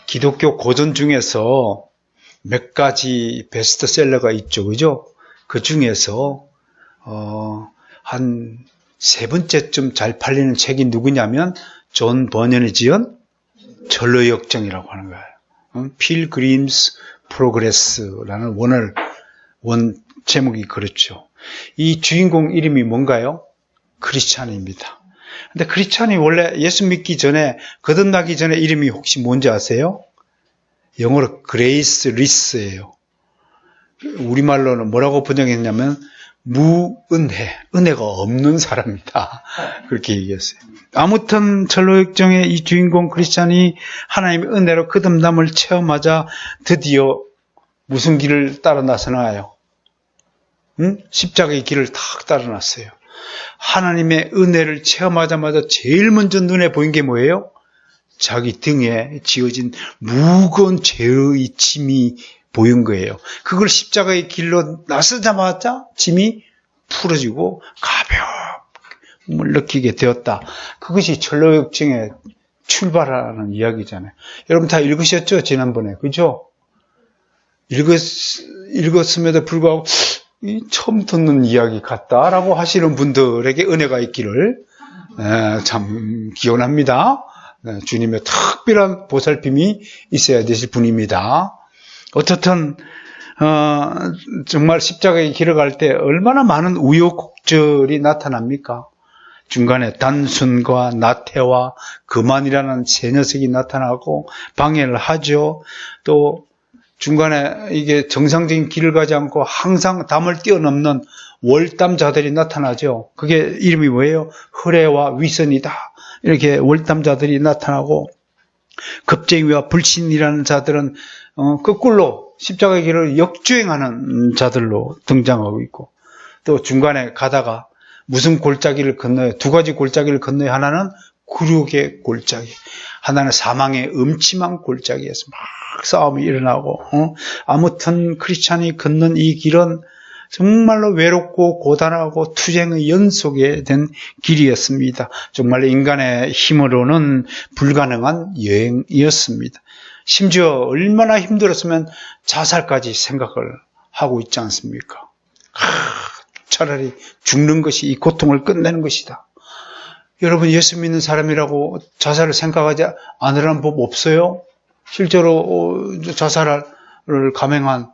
기독교 고전 중에서 몇 가지 베스트셀러가 있죠. 그죠? 그 중에서, 한 세 번째쯤 잘 팔리는 책이 누구냐면, 존 버년이 지은 전로의 역정이라고 하는 거예요. 필그림스 프로그레스라는 원 제목이 그렇죠. 이 주인공 이름이 뭔가요? 크리스찬입니다. 근데 크리스찬이 원래 예수 믿기 전에, 거듭나기 전에 이름이 혹시 뭔지 아세요? 영어로 그레이스 리스예요. 우리말로는 뭐라고 번역했냐면 무은혜, 은혜가 없는 사람이다. 그렇게 얘기했어요. 아무튼 전로역정의 이 주인공 크리스찬이 하나님의 은혜로 거듭남을 체험하자 드디어 무슨 길을 따라 나서나요? 십자가의 길을 탁 따라 났어요. 하나님의 은혜를 체험하자마자 제일 먼저 눈에 보인 게 뭐예요? 자기 등에 지어진 무거운 죄의 짐이 보인 거예요. 그걸 십자가의 길로 나서자마자 짐이 풀어지고 가벼움을 느끼게 되었다. 그것이 전로역정의 출발하는 이야기잖아요. 여러분 다 읽으셨죠? 지난번에. 그죠? 읽었음에도 불구하고 처음 듣는 이야기 같다라고 하시는 분들에게 은혜가 있기를 참 기원합니다. 주님의 특별한 보살핌이 있어야 되실 분입니다. 어떻든 정말 십자가의 길을 갈 때 얼마나 많은 우여곡절이 나타납니까? 중간에 단순과 나태와 그만이라는 세 녀석이 나타나고 방해를 하죠. 또 중간에 이게 정상적인 길을 가지 않고 항상 담을 뛰어넘는 월담자들이 나타나죠. 그게 이름이 뭐예요? 허례와 위선이다. 이렇게 월담자들이 나타나고, 겁쟁이와 불신이라는 자들은 거꾸로 십자가의 길을 역주행하는 자들로 등장하고 있고, 또 중간에 가다가 무슨 골짜기를 건너요? 두 가지 골짜기를 건너요. 하나는 굴욕의 골짜기, 하나는 사망의 음침한 골짜기에서 막 싸움이 일어나고, 아무튼 크리스찬이 걷는 이 길은 정말로 외롭고 고단하고 투쟁의 연속에 된 길이었습니다. 정말 인간의 힘으로는 불가능한 여행이었습니다. 심지어 얼마나 힘들었으면 자살까지 생각을 하고 있지 않습니까? 차라리 죽는 것이 이 고통을 끝내는 것이다. 여러분, 예수 믿는 사람이라고 자살을 생각하지 않으라는 법 없어요? 실제로 자살을 감행한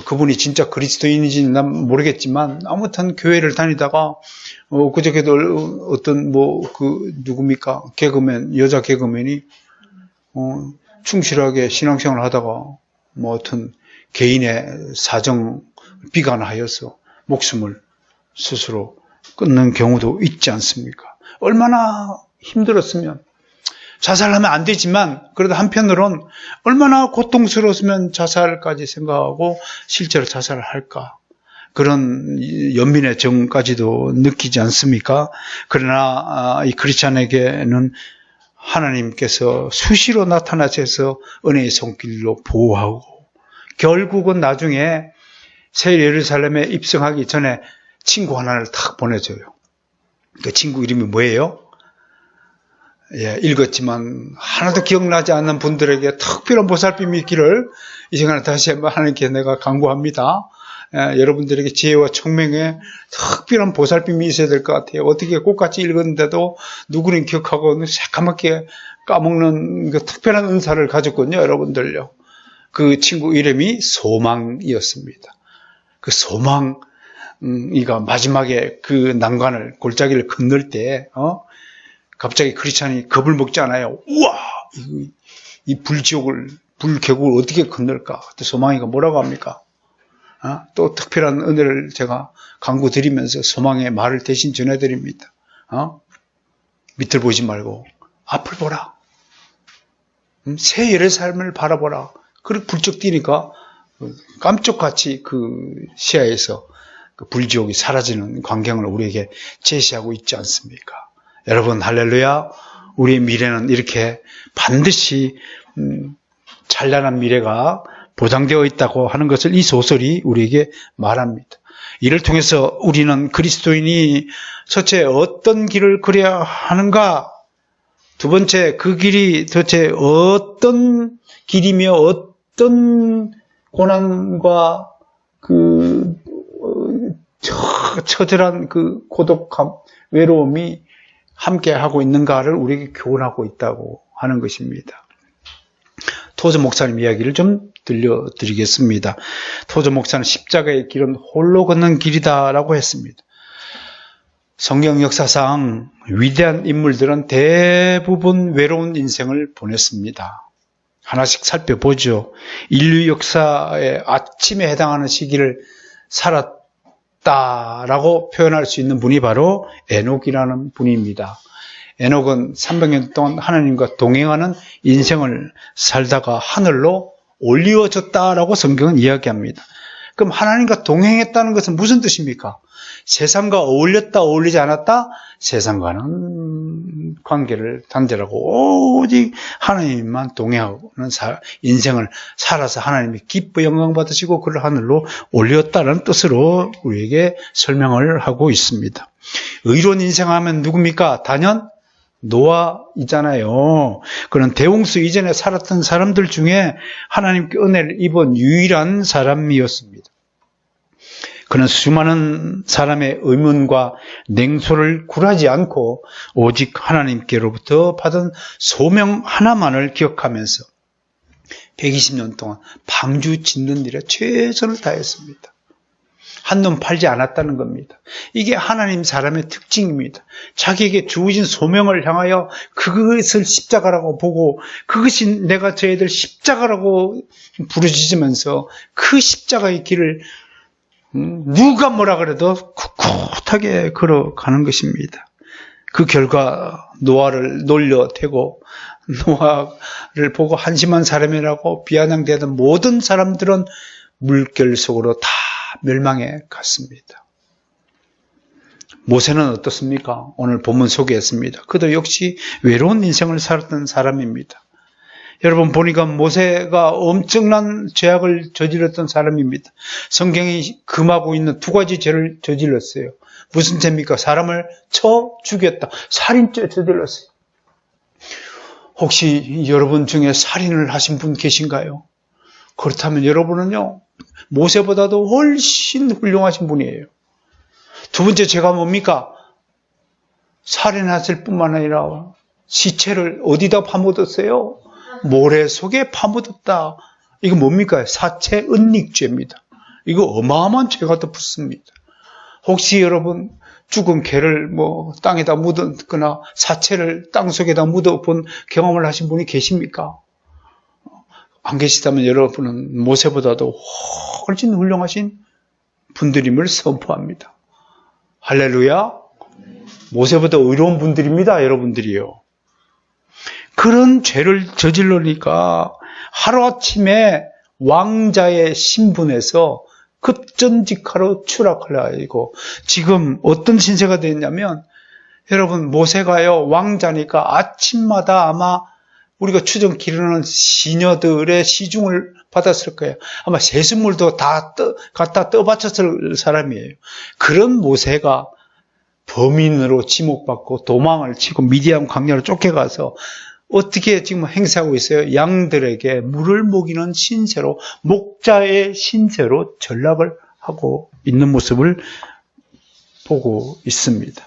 그분이 진짜 그리스도인인지는 난 모르겠지만, 아무튼 교회를 다니다가 그저께도 어떤 누굽니까? 개그맨, 여자 개그맨이 충실하게 신앙생활을 하다가 어떤 개인의 사정 비관하여서 목숨을 스스로 끊는 경우도 있지 않습니까? 얼마나 힘들었으면, 자살하면 안 되지만 그래도 한편으론 얼마나 고통스러웠으면 자살까지 생각하고 실제로 자살을 할까, 그런 연민의 정까지도 느끼지 않습니까? 그러나 이 크리스찬에게는 하나님께서 수시로 나타나셔서 은혜의 손길로 보호하고, 결국은 나중에 새 예루살렘에 입성하기 전에 친구 하나를 탁 보내줘요. 그 친구 이름이 뭐예요? 읽었지만 하나도 기억나지 않는 분들에게 특별한 보살핌이 있기를 이 시간에 다시 한번 하나님께 내가 간구합니다. 여러분들에게 지혜와 총명에 특별한 보살핌이 있어야 될 것 같아요. 어떻게 꽃같이 읽었는데도 누구는 기억하고 새까맣게 까먹는 그 특별한 은사를 가졌거든요. 여러분들요. 그 친구 이름이 소망이었습니다. 그 소망이가 마지막에 그 난관을, 골짜기를 건널 때 갑자기 크리스찬이 겁을 먹지 않아요. 우와! 이 불계곡을 어떻게 건널까? 그때 소망이가 뭐라고 합니까? 또 특별한 은혜를 제가 간구드리면서 소망의 말을 대신 전해드립니다. 밑을 보지 말고 앞을 보라. 새 예루살렘을 바라보라. 그렇게 불쩍 뛰니까 깜짝같이 그 시야에서 그 불지옥이 사라지는 광경을 우리에게 제시하고 있지 않습니까? 여러분, 할렐루야. 우리의 미래는 이렇게 반드시 찬란한 미래가 보장되어 있다고 하는 것을 이 소설이 우리에게 말합니다. 이를 통해서 우리는 그리스도인이 첫째 어떤 길을 걸어야 하는가, 두 번째, 그 길이 도대체 어떤 길이며 어떤 고난과 그 처절한 그 고독함, 외로움이 함께 하고 있는가를 우리에게 교훈하고 있다고 하는 것입니다. 토저 목사님 이야기를 좀 들려드리겠습니다. 토저 목사는 십자가의 길은 홀로 걷는 길이다라고 했습니다. 성경 역사상 위대한 인물들은 대부분 외로운 인생을 보냈습니다. 하나씩 살펴보죠. 인류 역사의 아침에 해당하는 시기를 살았다라고 표현할 수 있는 분이 바로 에녹이라는 분입니다. 에녹은 300년 동안 하나님과 동행하는 인생을 살다가 하늘로 올리워졌다라고 성경은 이야기합니다. 그럼 하나님과 동행했다는 것은 무슨 뜻입니까? 세상과 어울렸다, 어울리지 않았다? 세상과는 관계를 단절하고 오직 하나님만 동행하는 인생을 살아서 하나님이 기뻐 영광 받으시고 그를 하늘로 올렸다는 뜻으로 우리에게 설명을 하고 있습니다. 의로운 인생하면 누굽니까? 단연 노아이잖아요. 그런 대홍수 이전에 살았던 사람들 중에 하나님께 은혜를 입은 유일한 사람이었습니다. 그는 수많은 사람의 의문과 냉소를 굴하지 않고 오직 하나님께로부터 받은 소명 하나만을 기억하면서 120년 동안 방주 짓는 일에 최선을 다했습니다. 한눈 팔지 않았다는 겁니다. 이게 하나님 사람의 특징입니다. 자기에게 주어진 소명을 향하여 그것을 십자가라고 보고 그것이 내가 저희들 십자가라고 부르짖으면서 그 십자가의 길을 누가 뭐라 그래도 꿋꿋하게 걸어가는 것입니다. 그 결과 노아를 놀려대고 노아를 보고 한심한 사람이라고 비아냥대던 모든 사람들은 물결 속으로 다 멸망해 갔습니다. 모세는 어떻습니까? 오늘 본문 소개했습니다. 그도 역시 외로운 인생을 살았던 사람입니다. 여러분 보니까 모세가 엄청난 죄악을 저질렀던 사람입니다. 성경이 금하고 있는 두 가지 죄를 저질렀어요. 무슨 죄입니까? 사람을 쳐 죽였다. 살인죄 저질렀어요. 혹시 여러분 중에 살인을 하신 분 계신가요? 그렇다면 여러분은요, 모세보다도 훨씬 훌륭하신 분이에요. 두 번째 죄가 뭡니까? 살인하실 뿐만 아니라 시체를 어디다 파묻었어요? 모래 속에 파묻었다. 이거 뭡니까? 사체 은닉죄입니다. 이거 어마어마한 죄가 더 붙습니다. 혹시 여러분 죽은 개를 땅에다 묻었거나 사체를 땅 속에다 묻어본 경험을 하신 분이 계십니까? 안 계시다면 여러분은 모세보다도 훨씬 훌륭하신 분들임을 선포합니다. 할렐루야. 모세보다 의로운 분들입니다. 여러분들이요. 그런 죄를 저질러니까 하루아침에 왕자의 신분에서 급전직하로 추락하려고 지금 어떤 신세가 됐냐면 여러분 모세가요 왕자니까 아침마다 아마 우리가 추정 기르는 시녀들의 시중을 받았을 거예요. 아마 세수물도 다 갖다 떠받쳤을 사람이에요. 그런 모세가 범인으로 지목받고 도망을 치고 미디안 광야로 쫓겨가서 어떻게 지금 행세하고 있어요? 양들에게 물을 먹이는 신세로, 목자의 신세로 전락을 하고 있는 모습을 보고 있습니다.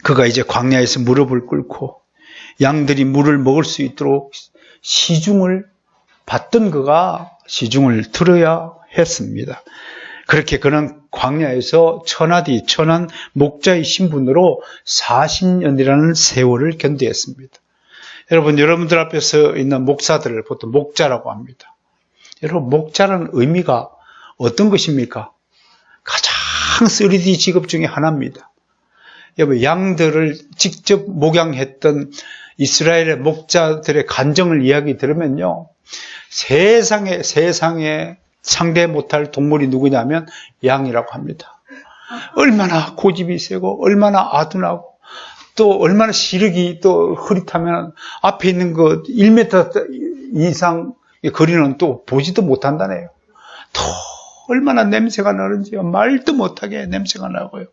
그가 이제 광야에서 무릎을 꿇고 양들이 물을 먹을 수 있도록 시중을 받던 그가 시중을 들어야 했습니다. 그렇게 그는 광야에서 천한 목자의 신분으로 40년이라는 세월을 견디했습니다. 여러분들 앞에 서 있는 목사들을 보통 목자라고 합니다. 여러분 목자라는 의미가 어떤 것입니까? 가장 3D 직업 중에 하나입니다. 여러분 양들을 직접 목양했던 이스라엘의 목자들의 간정을 이야기 들으면요. 세상에 상대 못할 동물이 누구냐면 양이라고 합니다. 얼마나 고집이 세고 얼마나 아둔하고 또 얼마나 시력이 또 흐릿하면 앞에 있는 거 1m 이상 거리는 또 보지도 못한다네요. 또 얼마나 냄새가 나는지요. 말도 못하게 냄새가 나고요.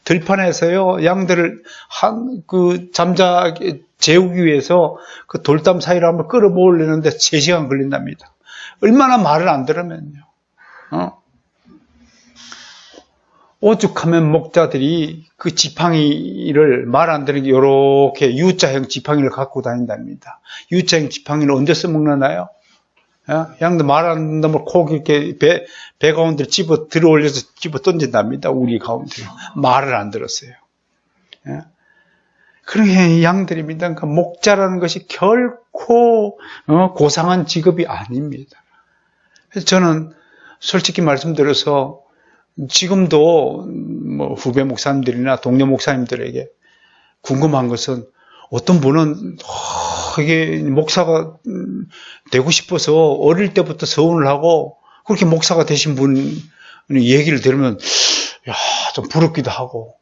들판에서요, 양들을 재우기 위해서 그 돌담 사이로 한번 끌어모으려는데 3시간 걸린답니다. 얼마나 말을 안 들으면요. 오죽하면 목자들이 그 지팡이를 말 안 듣는 게 요렇게 U자형 지팡이를 갖고 다닌답니다. U자형 지팡이를 언제 써먹나요? 양도 말 안 듣는다면 콕 이렇게 배 가운데 들어 올려서 집어 던진답니다. 우리 가운데. 말을 안 들었어요. 그런 양들입니다. 그러니까 목자라는 것이 결코 고상한 직업이 아닙니다. 그래서 저는 솔직히 말씀드려서 지금도 뭐 후배 목사님들이나 동료 목사님들에게 궁금한 것은 어떤 분은 이게 목사가 되고 싶어서 어릴 때부터 서원을 하고 그렇게 목사가 되신 분 얘기를 들으면 좀 부럽기도 하고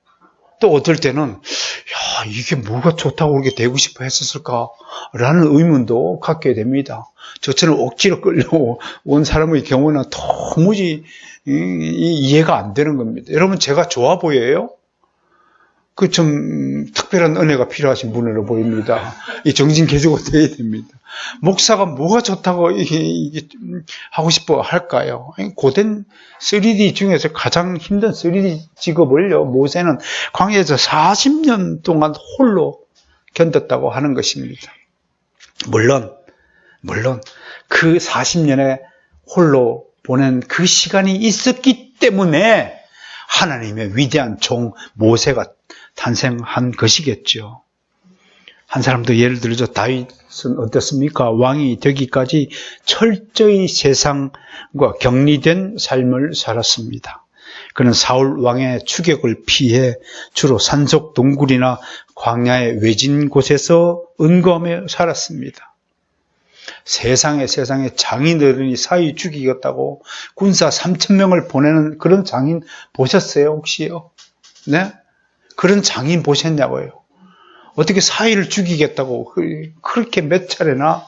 또 어떨 때는 이게 뭐가 좋다고 그렇게 되고 싶어 했었을까라는 의문도 갖게 됩니다. 저처럼 억지로 끌려온 사람의 경우는 도무지 이해가 안 되는 겁니다. 여러분 제가 좋아 보여요? 그 좀 특별한 은혜가 필요하신 분으로 보입니다. 이 정신 개조가 돼야 됩니다. 목사가 뭐가 좋다고 이게 하고 싶어 할까요? 고된 3D 중에서 가장 힘든 3D 직업을요, 모세는 광야에서 40년 동안 홀로 견뎠다고 하는 것입니다. 물론 그 40년에 홀로 보낸 그 시간이 있었기 때문에 하나님의 위대한 종 모세가 탄생한 것이겠죠. 한 사람도 예를 들어서 다윗은 어떻습니까? 왕이 되기까지 철저히 세상과 격리된 삶을 살았습니다. 그는 사울 왕의 추격을 피해 주로 산속 동굴이나 광야의 외진 곳에서 은거하며 살았습니다. 세상에 장인어른이 사위 죽이겠다고 군사 3,000명을 보내는 그런 장인 보셨어요, 혹시요? 네? 그런 장인 보셨냐고요? 어떻게 사위를 죽이겠다고 그렇게 몇 차례나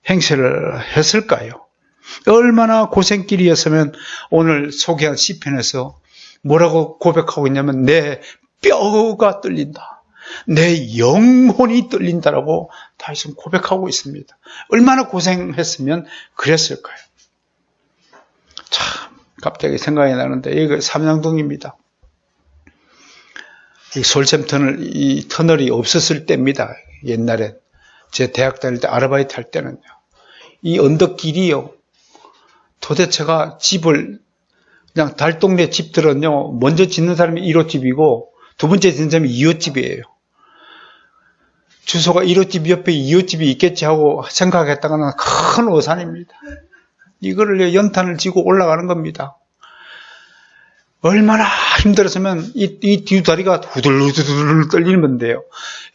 행세를 했을까요? 얼마나 고생길이었으면 오늘 소개한 시편에서 뭐라고 고백하고 있냐면 내 뼈가 떨린다. 내 영혼이 떨린다라고 다윗은 고백하고 있습니다. 얼마나 고생했으면 그랬을까요? 참 갑자기 생각이 나는데 이거 삼양동입니다. 이 솔샘 터널이 없었을 때입니다. 옛날에 제 대학 다닐 때 아르바이트 할 때는요. 이 언덕길이요. 도대체가 집을 그냥 달동네 집들은요. 먼저 짓는 사람이 1호집이고 두 번째 짓는 사람이 2호집이에요. 주소가 1호집 옆에 2호집이 있겠지 하고 생각했다가는 큰 오산입니다. 이거를 연탄을 지고 올라가는 겁니다. 얼마나 힘들었으면 이 두 다리가 후들후들 떨리는 건데요.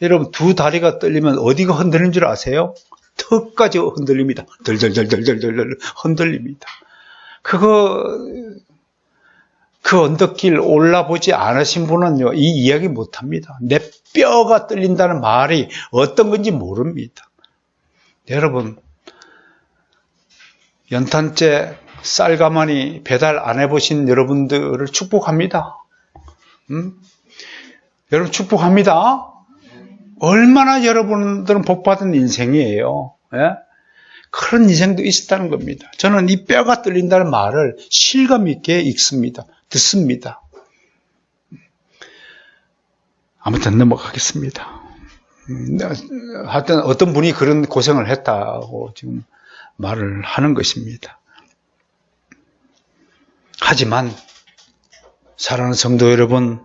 여러분 두 다리가 떨리면 어디가 흔들리는 줄 아세요? 턱까지 흔들립니다. 덜덜덜덜덜덜 흔들립니다. 그 언덕길 올라보지 않으신 분은요, 이 이야기 못합니다. 내 뼈가 떨린다는 말이 어떤 건지 모릅니다. 여러분, 연탄재 쌀가마니 배달 안 해보신 여러분들을 축복합니다. 여러분 축복합니다. 얼마나 여러분들은 복받은 인생이에요. 예? 그런 인생도 있었다는 겁니다. 저는 이 뼈가 떨린다는 말을 실감 있게 읽습니다. 듣습니다. 아무튼 넘어가겠습니다. 하여튼 어떤 분이 그런 고생을 했다고 지금 말을 하는 것입니다. 하지만 사랑하는 성도 여러분,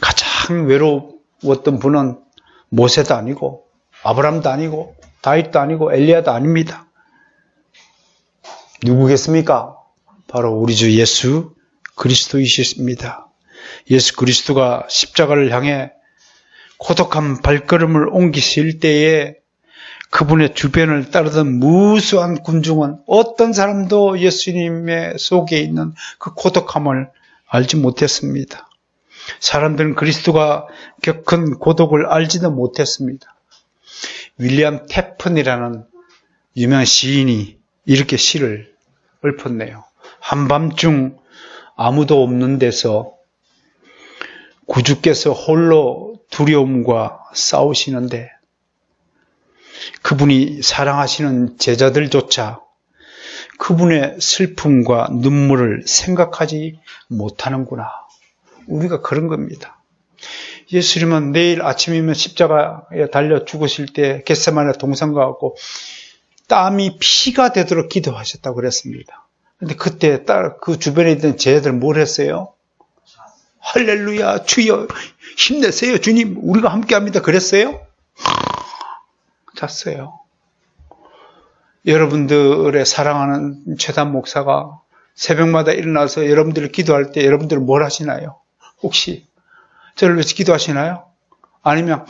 가장 외로웠던 분은 모세도 아니고 아브라함도 아니고 다윗도 아니고 엘리야도 아닙니다. 누구겠습니까? 바로 우리 주 예수 그리스도이십니다. 예수 그리스도가 십자가를 향해 고독한 발걸음을 옮기실 때에 그분의 주변을 따르던 무수한 군중은 어떤 사람도 예수님의 속에 있는 그 고독함을 알지 못했습니다. 사람들은 그리스도가 겪은 고독을 알지도 못했습니다. 윌리엄 태픈이라는 유명한 시인이 이렇게 시를 읊었네요. 한밤중 아무도 없는 데서 구주께서 홀로 두려움과 싸우시는데 그분이 사랑하시는 제자들조차 그분의 슬픔과 눈물을 생각하지 못하는구나. 우리가 그런 겁니다. 예수님은 내일 아침이면 십자가에 달려 죽으실 때 겟세마네 동산 가고 땀이 피가 되도록 기도하셨다고 그랬습니다. 근데 그때 그 주변에 있던 제자들은 뭘 했어요? 할렐루야, 주여 힘내세요, 주님 우리가 함께합니다 그랬어요? 잤어요. 여러분들의 사랑하는 최단 목사가 새벽마다 일어나서 여러분들을 기도할 때 여러분들은 뭘 하시나요? 혹시 저를 위해서 기도하시나요? 아니면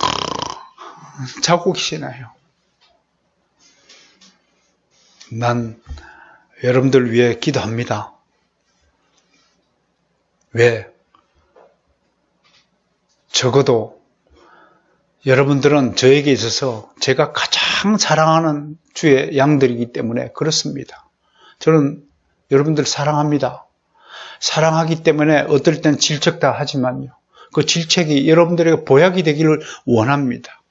자고 계시나요? 난 여러분들 위해 기도합니다. 왜? 적어도 여러분들은 저에게 있어서 제가 가장 사랑하는 주의 양들이기 때문에 그렇습니다. 저는 여러분들 사랑합니다. 사랑하기 때문에 어떨 땐 질척다 하지만요. 그 질책이 여러분들에게 보약이 되기를 원합니다.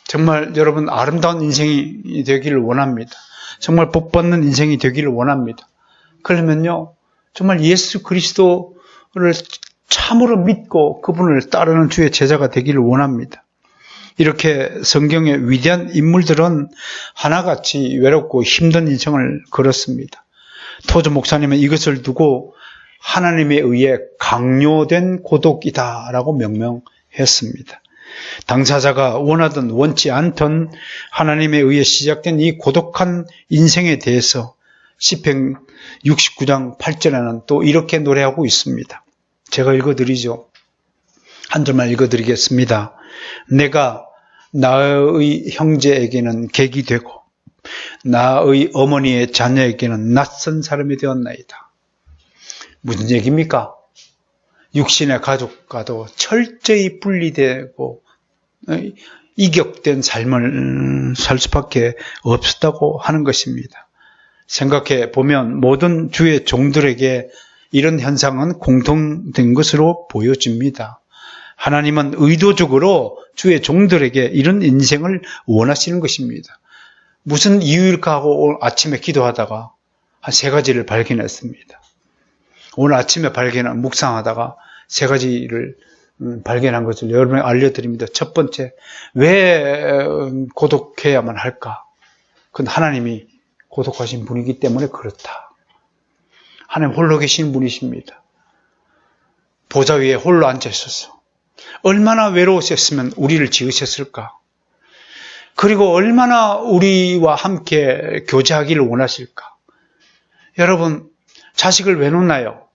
정말 여러분 아름다운 인생이 되기를 원합니다. 정말 복받는 인생이 되기를 원합니다. 그러면요, 정말 예수 그리스도를 참으로 믿고 그분을 따르는 주의 제자가 되기를 원합니다. 이렇게 성경의 위대한 인물들은 하나같이 외롭고 힘든 인생을 걸었습니다. 토저 목사님은 이것을 두고 하나님에 의해 강요된 고독이다라고 명명했습니다. 당사자가 원하든 원치 않든 하나님에 의해 시작된 이 고독한 인생에 대해서 시편 69장 8절에는 또 이렇게 노래하고 있습니다. 제가 읽어드리죠. 한 절만 읽어드리겠습니다. 내가 나의 형제에게는 객이 되고 나의 어머니의 자녀에게는 낯선 사람이 되었나이다. 무슨 얘기입니까? 육신의 가족과도 철저히 분리되고 이격된 삶을 살 수밖에 없었다고 하는 것입니다. 생각해 보면 모든 주의 종들에게 이런 현상은 공통된 것으로 보여집니다. 하나님은 의도적으로 주의 종들에게 이런 인생을 원하시는 것입니다. 무슨 이유일까 하고 오늘 아침에 기도하다가 한 3가지를 발견했습니다. 오늘 아침에 묵상하다가 3가지를 발견한 것을 여러분에게 알려드립니다. 첫 번째, 왜 고독해야만 할까? 그건 하나님이 고독하신 분이기 때문에 그렇다. 하나님 홀로 계신 분이십니다. 보좌 위에 홀로 앉아 있어서 얼마나 외로우셨으면 우리를 지으셨을까? 그리고 얼마나 우리와 함께 교제하기를 원하실까? 여러분, 자식을 왜 놓나요?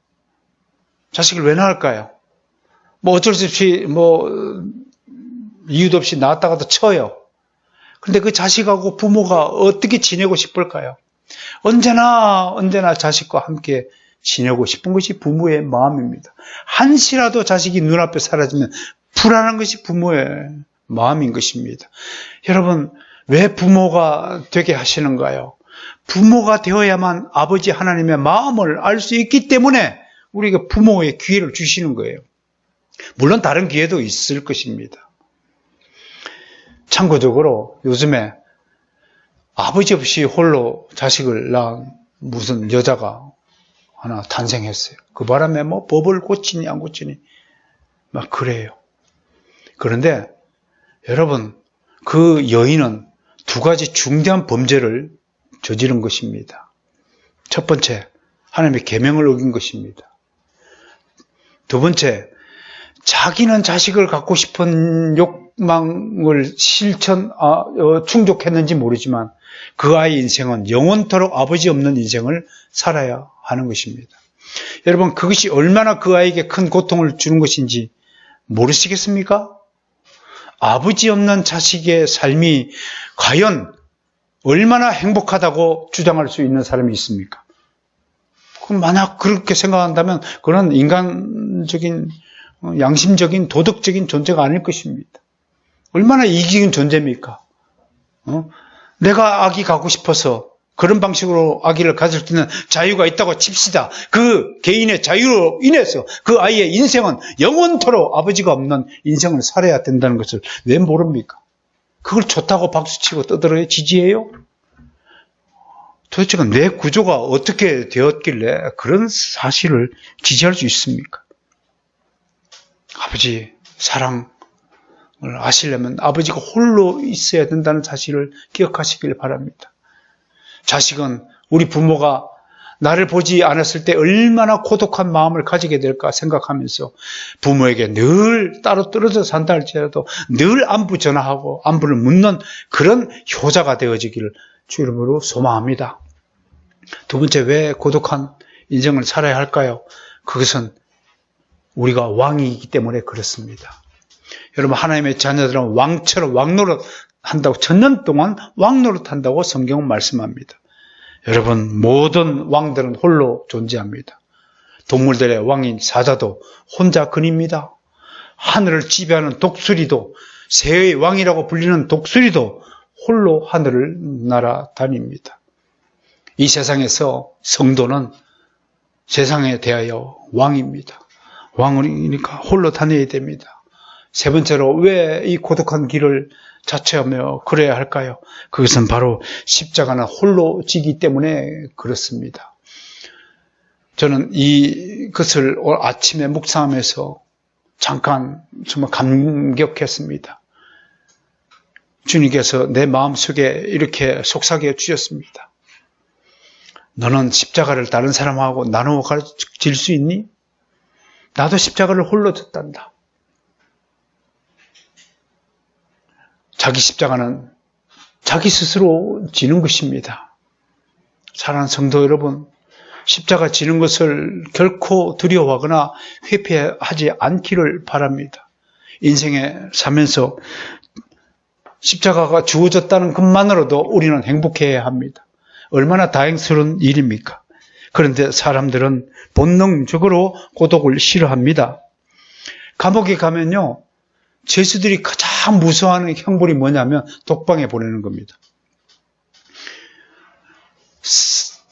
자식을 왜 낳을까요? 어쩔 수 없이 이유도 없이 낳았다가도 쳐요. 그런데 그 자식하고 부모가 어떻게 지내고 싶을까요? 언제나 자식과 함께 지내고 싶은 것이 부모의 마음입니다. 한시라도 자식이 눈앞에 사라지면 불안한 것이 부모의 마음인 것입니다. 여러분, 왜 부모가 되게 하시는가요? 부모가 되어야만 아버지 하나님의 마음을 알 수 있기 때문에 우리가 부모의 기회를 주시는 거예요. 물론 다른 기회도 있을 것입니다. 참고적으로 요즘에 아버지 없이 홀로 자식을 낳은 무슨 여자가 하나 탄생했어요. 그 바람에 법을 고치니 안 고치니 막 그래요. 그런데 여러분, 그 여인은 2가지 중대한 범죄를 저지른 것입니다. 첫 번째, 하나님의 계명을 어긴 것입니다. 두 번째, 자기는 자식을 갖고 싶은 욕망을 충족했는지 모르지만 그 아이의 인생은 영원토록 아버지 없는 인생을 살아야 하는 것입니다. 여러분, 그것이 얼마나 그 아이에게 큰 고통을 주는 것인지 모르시겠습니까? 아버지 없는 자식의 삶이 과연 얼마나 행복하다고 주장할 수 있는 사람이 있습니까? 그럼 만약 그렇게 생각한다면 그건 인간적인, 양심적인, 도덕적인 존재가 아닐 것입니다. 얼마나 이기적인 존재입니까? 내가 아기 갖고 싶어서 그런 방식으로 아기를 가질 수 있는 자유가 있다고 칩시다. 그 개인의 자유로 인해서 그 아이의 인생은 영원토록 아버지가 없는 인생을 살아야 된다는 것을 왜 모릅니까? 그걸 좋다고 박수치고 떠들어야 지지해요? 도대체 뇌 구조가 어떻게 되었길래 그런 사실을 지지할 수 있습니까? 아버지 사랑을 아시려면 아버지가 홀로 있어야 된다는 사실을 기억하시길 바랍니다. 자식은 우리 부모가 나를 보지 않았을 때 얼마나 고독한 마음을 가지게 될까 생각하면서 부모에게 늘 따로 떨어져 산다 할지라도 늘 안부 전화하고 안부를 묻는 그런 효자가 되어지기를 주 이름으로 소망합니다. 두 번째, 왜 고독한 인생을 살아야 할까요? 그것은 우리가 왕이기 때문에 그렇습니다. 여러분, 하나님의 자녀들은 왕처럼 왕노릇 한다고, 천년 동안 왕노릇 한다고 성경은 말씀합니다. 여러분, 모든 왕들은 홀로 존재합니다. 동물들의 왕인 사자도 혼자 근입니다. 하늘을 지배하는 독수리도, 새의 왕이라고 불리는 독수리도 홀로 하늘을 날아다닙니다. 이 세상에서 성도는 세상에 대하여 왕입니다. 왕이니까 홀로 다녀야 됩니다. 세 번째로, 왜 이 고독한 길을 자처하며 그래야 할까요? 그것은 바로 십자가는 홀로 지기 때문에 그렇습니다. 저는 이것을 오늘 아침에 묵상하면서 잠깐 정말 감격했습니다. 주님께서 내 마음속에 이렇게 속삭여 주셨습니다. 너는 십자가를 다른 사람하고 나누어 질 수 있니? 나도 십자가를 홀로 졌단다. 자기 십자가는 자기 스스로 지는 것입니다. 사랑하는 성도 여러분, 십자가 지는 것을 결코 두려워하거나 회피하지 않기를 바랍니다. 인생에 살면서 십자가가 주어졌다는 것만으로도 우리는 행복해야 합니다. 얼마나 다행스러운 일입니까? 그런데 사람들은 본능적으로 고독을 싫어합니다. 감옥에 가면요, 죄수들이 가장 무서워하는 형벌이 뭐냐면 독방에 보내는 겁니다.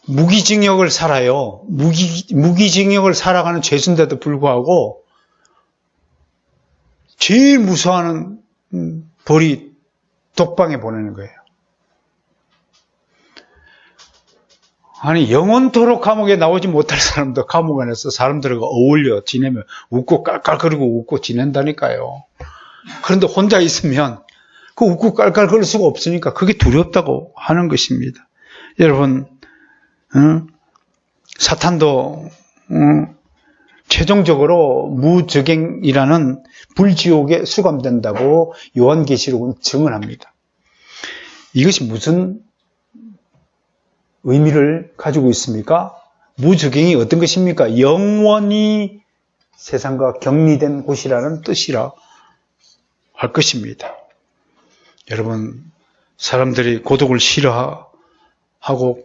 무기징역을 살아요. 무기징역을 살아가는 죄수인데도 불구하고 제일 무서워하는 벌이 독방에 보내는 거예요. 아니, 영원토록 감옥에 나오지 못할 사람도 감옥 안에서 사람들과 어울려 지내며 웃고 깔깔거리고 웃고 지낸다니까요. 그런데 혼자 있으면 그 웃고 깔깔거릴 수가 없으니까 그게 두렵다고 하는 것입니다. 여러분, 사탄도 최종적으로 무적행이라는 불지옥에 수감된다고 요한계시록은 증언합니다. 이것이 무슨 의미를 가지고 있습니까? 무적행이 어떤 것입니까? 영원히 세상과 격리된 곳이라는 뜻이라 할 것입니다. 여러분, 사람들이 고독을 싫어하고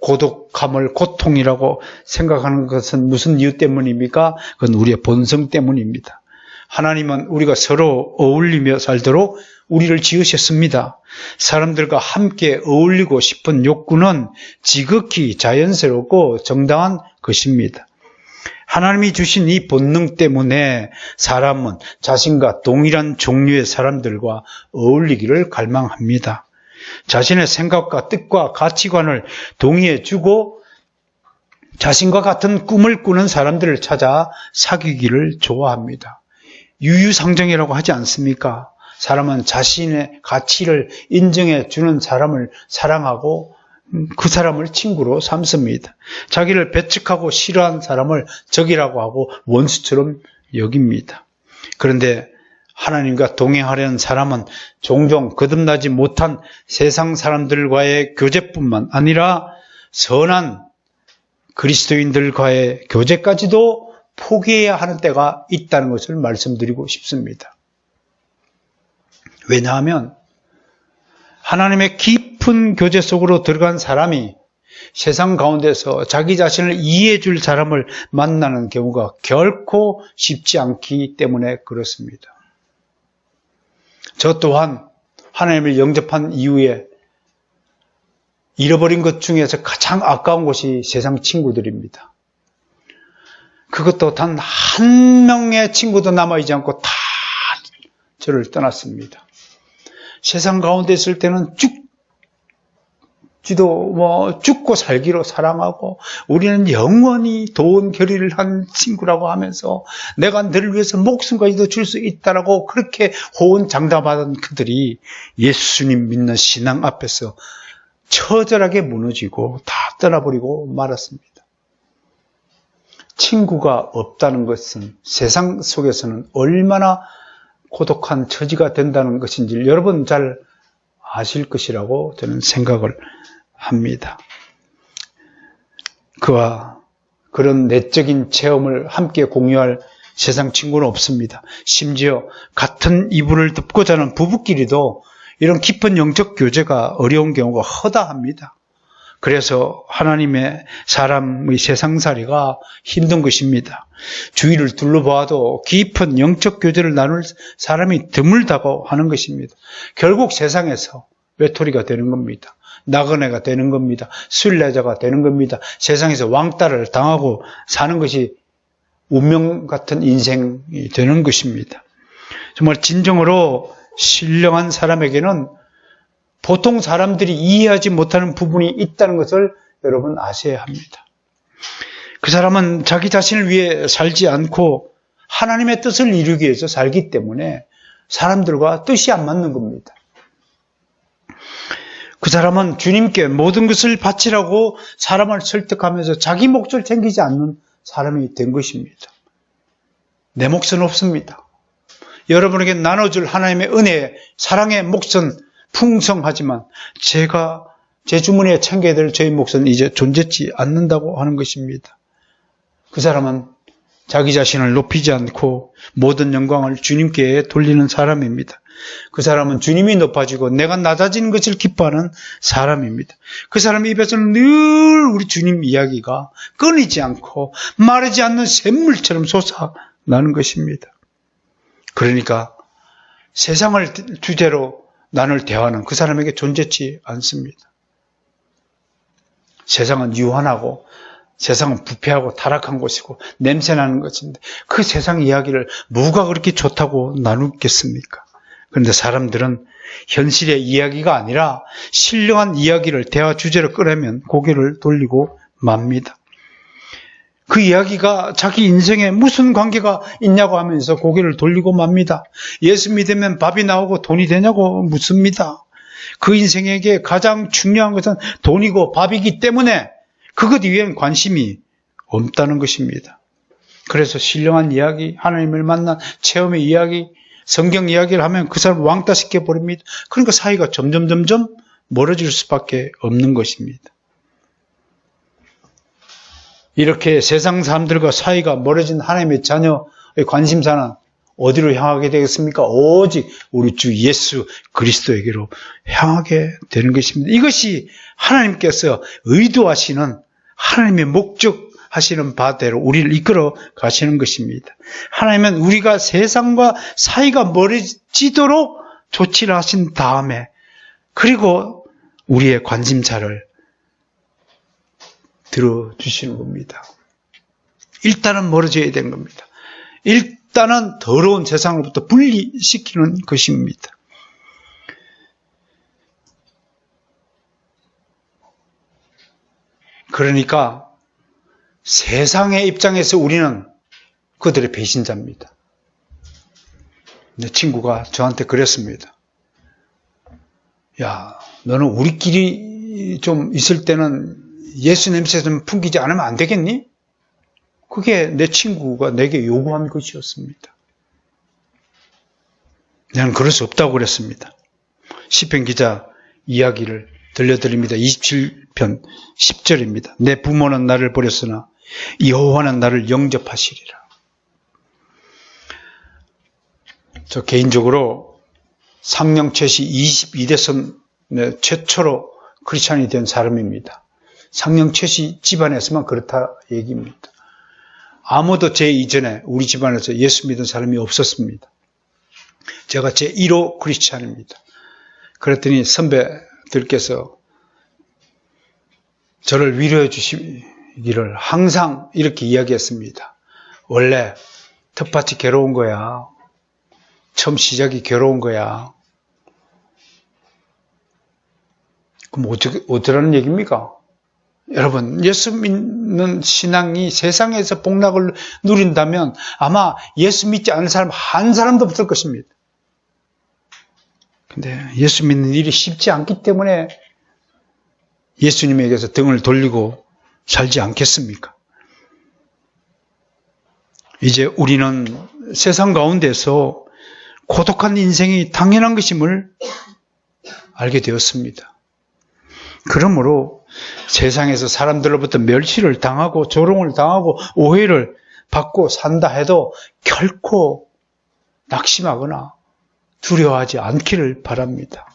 고독함을 고통이라고 생각하는 것은 무슨 이유 때문입니까? 그건 우리의 본성 때문입니다. 하나님은 우리가 서로 어울리며 살도록 우리를 지으셨습니다. 사람들과 함께 어울리고 싶은 욕구는 지극히 자연스럽고 정당한 것입니다. 하나님이 주신 이 본능 때문에 사람은 자신과 동일한 종류의 사람들과 어울리기를 갈망합니다. 자신의 생각과 뜻과 가치관을 동의해주고 자신과 같은 꿈을 꾸는 사람들을 찾아 사귀기를 좋아합니다. 유유상종이라고 하지 않습니까? 사람은 자신의 가치를 인정해주는 사람을 사랑하고 그 사람을 친구로 삼습니다. 자기를 배척하고 싫어하는 사람을 적이라고 하고 원수처럼 여깁니다. 그런데 하나님과 동행하려는 사람은 종종 거듭나지 못한 세상 사람들과의 교제뿐만 아니라 선한 그리스도인들과의 교제까지도 포기해야 하는 때가 있다는 것을 말씀드리고 싶습니다. 왜냐하면 하나님의 깊은 교제 속으로 들어간 사람이 세상 가운데서 자기 자신을 이해해 줄 사람을 만나는 경우가 결코 쉽지 않기 때문에 그렇습니다. 저 또한 하나님을 영접한 이후에 잃어버린 것 중에서 가장 아까운 것이 세상 친구들입니다. 그것도 단 한 명의 친구도 남아있지 않고 다 저를 떠났습니다. 세상 가운데 있을 때는 죽고 살기로 사랑하고 우리는 영원히 도운 결의를 한 친구라고 하면서 내가 너를 위해서 목숨까지도 줄 수 있다라고 그렇게 호언장담하던 그들이 예수님 믿는 신앙 앞에서 처절하게 무너지고 다 떠나버리고 말았습니다. 친구가 없다는 것은 세상 속에서는 얼마나 고독한 처지가 된다는 것인지 여러분 잘 아실 것이라고 저는 생각을 합니다. 그와 그런 내적인 체험을 함께 공유할 세상 친구는 없습니다. 심지어 같은 이불을 덮고 자는 부부끼리도 이런 깊은 영적 교제가 어려운 경우가 허다합니다. 그래서 하나님의 사람의 세상살이가 힘든 것입니다. 주위를 둘러봐도 깊은 영적 교제를 나눌 사람이 드물다고 하는 것입니다. 결국 세상에서 외톨이가 되는 겁니다. 나그네가 되는 겁니다. 순례자가 되는 겁니다. 세상에서 왕따를 당하고 사는 것이 운명 같은 인생이 되는 것입니다. 정말 진정으로 신령한 사람에게는 보통 사람들이 이해하지 못하는 부분이 있다는 것을 여러분 아셔야 합니다. 그 사람은 자기 자신을 위해 살지 않고 하나님의 뜻을 이루기 위해서 살기 때문에 사람들과 뜻이 안 맞는 겁니다. 그 사람은 주님께 모든 것을 바치라고 사람을 설득하면서 자기 몫을 챙기지 않는 사람이 된 것입니다. 내 몫은 없습니다. 여러분에게 나눠줄 하나님의 은혜, 사랑의 몫은 풍성하지만 제 주머니에 챙겨야 될 저의 몫은 이제 존재치 않는다고 하는 것입니다. 그 사람은 자기 자신을 높이지 않고 모든 영광을 주님께 돌리는 사람입니다. 그 사람은 주님이 높아지고 내가 낮아지는 것을 기뻐하는 사람입니다. 그 사람 입에서는 늘 우리 주님 이야기가 끊이지 않고 마르지 않는 샘물처럼 솟아나는 것입니다. 그러니까 세상을 주제로 나눌 대화는 그 사람에게 존재치 않습니다. 세상은 유한하고 세상은 부패하고 타락한 곳이고 냄새나는 것인데 그 세상 이야기를 뭐가 그렇게 좋다고 나누겠습니까? 그런데 사람들은 현실의 이야기가 아니라 신령한 이야기를 대화 주제로 꺼내면 고개를 돌리고 맙니다. 그 이야기가 자기 인생에 무슨 관계가 있냐고 하면서 고개를 돌리고 맙니다. 예수 믿으면 밥이 나오고 돈이 되냐고 묻습니다. 그 인생에게 가장 중요한 것은 돈이고 밥이기 때문에 그것 이외엔 관심이 없다는 것입니다. 그래서 신령한 이야기, 하나님을 만난 체험의 이야기, 성경 이야기를 하면 그 사람을 왕따시켜 버립니다. 그러니까 사이가 점점 멀어질 수밖에 없는 것입니다. 이렇게 세상 사람들과 사이가 멀어진 하나님의 자녀의 관심사는 어디로 향하게 되겠습니까? 오직 우리 주 예수 그리스도에게로 향하게 되는 것입니다. 이것이 하나님께서 의도하시는 하나님의 목적하시는 바대로 우리를 이끌어 가시는 것입니다. 하나님은 우리가 세상과 사이가 멀어지도록 조치를 하신 다음에 그리고 우리의 관심사를 들어주시는 겁니다. 일단은 멀어져야 되는 겁니다. 일단은 더러운 세상으로부터 분리시키는 것입니다. 그러니까 세상의 입장에서 우리는 그들의 배신자입니다. 내 친구가 저한테 그랬습니다. 야, 너는 우리끼리 좀 있을 때는 예수 냄새 좀 풍기지 않으면 안 되겠니? 그게 내 친구가 내게 요구한 것이었습니다. 나는 그럴 수 없다고 그랬습니다. 시편 기자 이야기를 들려드립니다. 27편 10절입니다. 내 부모는 나를 버렸으나 여호와는 나를 영접하시리라. 저 개인적으로 상령최씨 22대선 최초로 크리스찬이 된 사람입니다. 상령최씨 집안에서만 그렇다 얘기입니다. 아무도 제 이전에 우리 집안에서 예수 믿은 사람이 없었습니다. 제가 제 1호 크리스찬입니다. 그랬더니 선배들께서 저를 위로해 주시기를 항상 이렇게 이야기했습니다. 원래 텃밭이 괴로운 거야. 처음 시작이 괴로운 거야. 그럼 어쩌라는 얘기입니까? 여러분, 예수 믿는 신앙이 세상에서 복락을 누린다면 아마 예수 믿지 않는 사람 한 사람도 없을 것입니다. 근데 예수 믿는 일이 쉽지 않기 때문에 예수님에게서 등을 돌리고 살지 않겠습니까? 이제 우리는 세상 가운데서 고독한 인생이 당연한 것임을 알게 되었습니다. 그러므로 세상에서 사람들로부터 멸시를 당하고 조롱을 당하고 오해를 받고 산다 해도 결코 낙심하거나 두려워하지 않기를 바랍니다.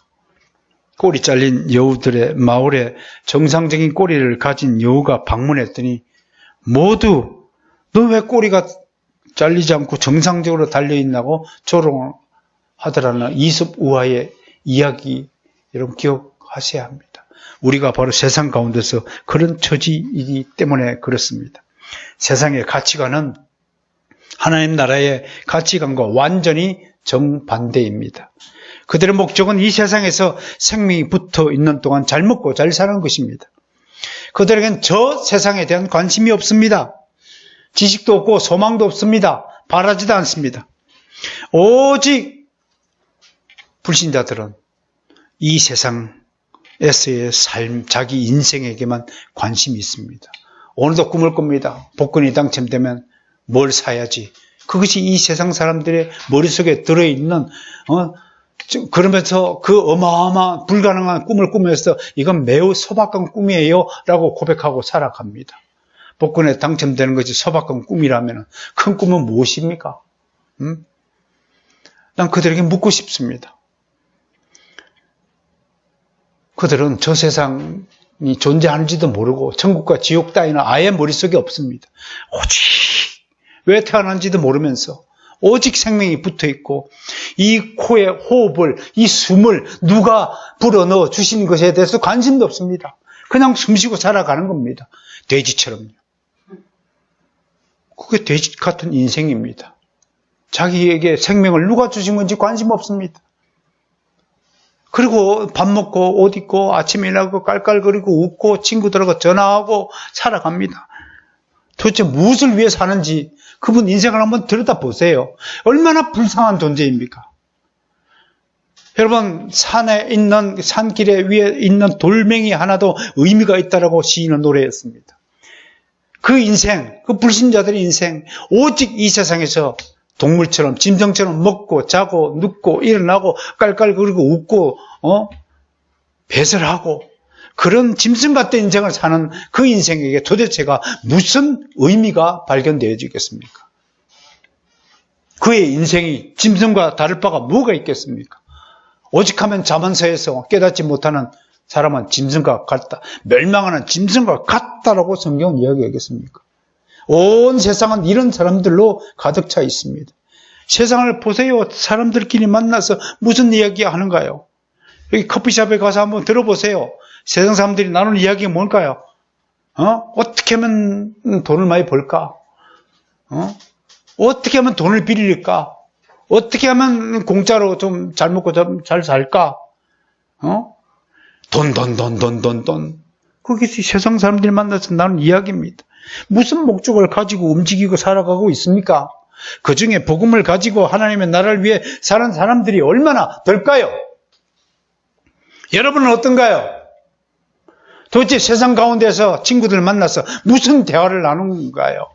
꼬리 잘린 여우들의 마을에 정상적인 꼬리를 가진 여우가 방문했더니 모두 너 왜 꼬리가 잘리지 않고 정상적으로 달려있나고 조롱을 하더라는 이솝 우화의 이야기 여러분 기억하셔야 합니다. 우리가 바로 세상 가운데서 그런 처지이기 때문에 그렇습니다. 세상의 가치관은 하나님 나라의 가치관과 완전히 정반대입니다. 그들의 목적은 이 세상에서 생명이 붙어 있는 동안 잘 먹고 잘 사는 것입니다. 그들에겐 저 세상에 대한 관심이 없습니다. 지식도 없고 소망도 없습니다. 바라지도 않습니다. 오직 불신자들은 이 세상에서의 삶, 자기 인생에게만 관심이 있습니다. 오늘도 꿈을 꿉니다. 복권이 당첨되면 뭘 사야지. 그것이 이 세상 사람들의 머릿속에 들어있는 그러면서 그 어마어마한 불가능한 꿈을 꾸면서 이건 매우 소박한 꿈이에요 라고 고백하고 살아갑니다. 복권에 당첨되는 것이 소박한 꿈이라면 큰 꿈은 무엇입니까? 난 그들에게 묻고 싶습니다. 그들은 저 세상이 존재하는지도 모르고 천국과 지옥 따위는 아예 머릿속에 없습니다. 오직 왜 태어난지도 모르면서 오직 생명이 붙어있고 이 코에 호흡을, 이 숨을 누가 불어넣어 주신 것에 대해서 관심도 없습니다. 그냥 숨쉬고 살아가는 겁니다. 돼지처럼요. 그게 돼지 같은 인생입니다. 자기에게 생명을 누가 주신 건지 관심 없습니다. 그리고 밥 먹고 옷 입고 아침에 일어나고 깔깔거리고 웃고 친구들하고 전화하고 살아갑니다. 도대체 무엇을 위해 사는지 그분 인생을 한번 들여다보세요. 얼마나 불쌍한 존재입니까? 여러분, 산길에 위에 있는 돌멩이 하나도 의미가 있다라고 시인은 노래했습니다. 그 인생, 그 불신자들의 인생, 오직 이 세상에서 동물처럼 짐승처럼 먹고 자고 눕고 일어나고 깔깔거리고 웃고 배설하고 그런 짐승 같은 인생을 사는 그 인생에게 도대체가 무슨 의미가 발견되어지겠습니까? 그의 인생이 짐승과 다를 바가 뭐가 있겠습니까? 오직하면 자만서에서 깨닫지 못하는 사람은 짐승과 같다. 멸망하는 짐승과 같다라고 성경은 이야기하겠습니까? 온 세상은 이런 사람들로 가득 차 있습니다. 세상을 보세요. 사람들끼리 만나서 무슨 이야기 하는가요? 여기 커피숍에 가서 한번 들어보세요. 세상 사람들이 나누는 이야기가 뭘까요? 어떻게 하면 돈을 많이 벌까? 어떻게 하면 돈을 빌릴까? 어떻게 하면 공짜로 좀 잘 먹고 좀 잘 살까? 돈. 그게 세상 사람들이 만나서 나누는 이야기입니다. 무슨 목적을 가지고 움직이고 살아가고 있습니까? 그 중에 복음을 가지고 하나님의 나라를 위해 사는 사람들이 얼마나 될까요? 여러분은 어떤가요? 도대체 세상 가운데서 친구들 만나서 무슨 대화를 나누는가요?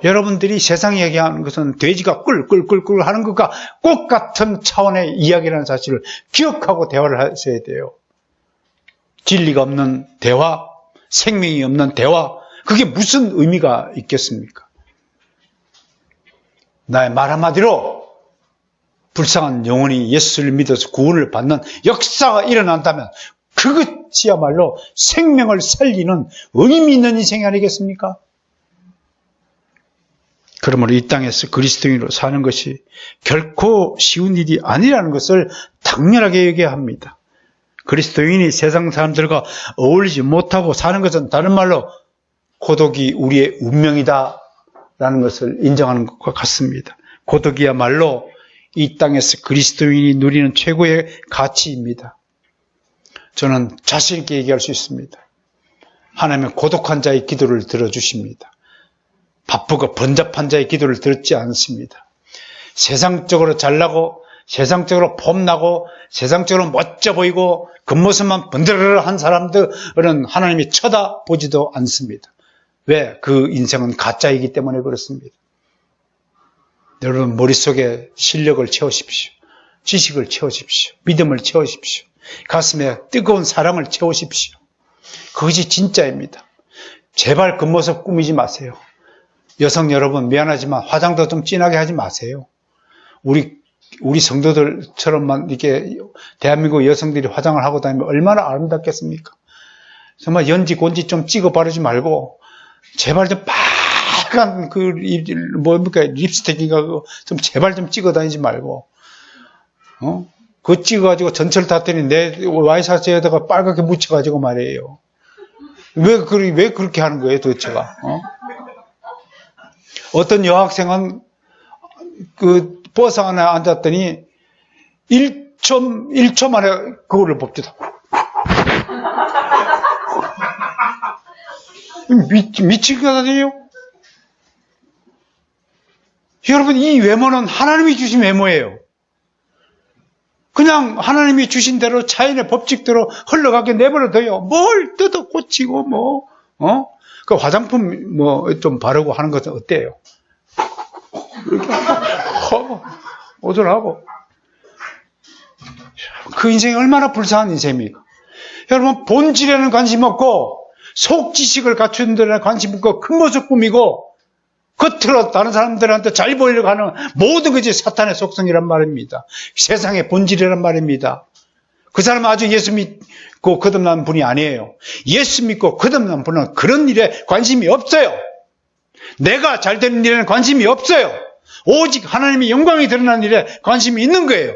여러분들이 세상 이야기하는 것은 돼지가 꿀꿀꿀꿀 하는 것과 똑같은 차원의 이야기라는 사실을 기억하고 대화를 하셔야 돼요. 진리가 없는 대화, 생명이 없는 대화, 그게 무슨 의미가 있겠습니까? 나의 말 한마디로 불쌍한 영혼이 예수를 믿어서 구원을 받는 역사가 일어난다면 그것이야말로 생명을 살리는 의미 있는 인생이 아니겠습니까? 그러므로 이 땅에서 그리스도인으로 사는 것이 결코 쉬운 일이 아니라는 것을 당연하게 얘기해야 합니다. 그리스도인이 세상 사람들과 어울리지 못하고 사는 것은 다른 말로 고독이 우리의 운명이다 라는 것을 인정하는 것과 같습니다. 고독이야말로 이 땅에서 그리스도인이 누리는 최고의 가치입니다. 저는 자신 있게 얘기할 수 있습니다. 하나님은 고독한 자의 기도를 들어주십니다. 바쁘고 번잡한 자의 기도를 들었지 않습니다. 세상적으로 잘나고 세상적으로 폼나고 세상적으로 멋져 보이고 겉모습만 번들어한 사람들은 하나님이 쳐다보지도 않습니다. 왜? 그 인생은 가짜이기 때문에 그렇습니다. 여러분 머릿속에 실력을 채우십시오. 지식을 채우십시오. 믿음을 채우십시오. 가슴에 뜨거운 사랑을 채우십시오. 그것이 진짜입니다. 제발 겉모습 꾸미지 마세요. 여성 여러분 미안하지만 화장도 좀 진하게 하지 마세요. 우리 성도들처럼만 이렇게 대한민국 여성들이 화장을 하고 다니면 얼마나 아름답겠습니까? 정말 연지 곤지 좀 찍어 바르지 말고 제발 좀 빨간 뭡니까 립스틱인가 좀 제발 좀 찍어 다니지 말고 그거 찍어가지고 전철 탔더니 내 와이셔츠에다가 빨갛게 묻혀가지고 말이에요. 왜 그렇게 하는 거예요 도대체가? 어떤 여학생은 그 버스 안에 앉았더니 1초 만에 그거를 봅시다. 미치겠다니요? 여러분 이 외모는 하나님이 주신 외모예요. 그냥 하나님이 주신 대로 자연의 법칙대로 흘러가게 내버려둬요. 뭘 뜯어 고치고 그 화장품 좀 바르고 하는 것은 어때요? 이렇게 오돌하고 그 인생이 얼마나 불쌍한 인생입니까? 여러분 본질에는 관심 없고 속 지식을 갖추는 데는 관심 없고 큰 모습 꾸미고 겉으로 다른 사람들한테 잘 보이려고 하는 모든 것이 사탄의 속성이란 말입니다. 세상의 본질이란 말입니다. 그 사람은 아주 예수 믿고 거듭난 분이 아니에요. 예수 믿고 거듭난 분은 그런 일에 관심이 없어요. 내가 잘 되는 일에는 관심이 없어요. 오직 하나님의 영광이 드러나는 일에 관심이 있는 거예요.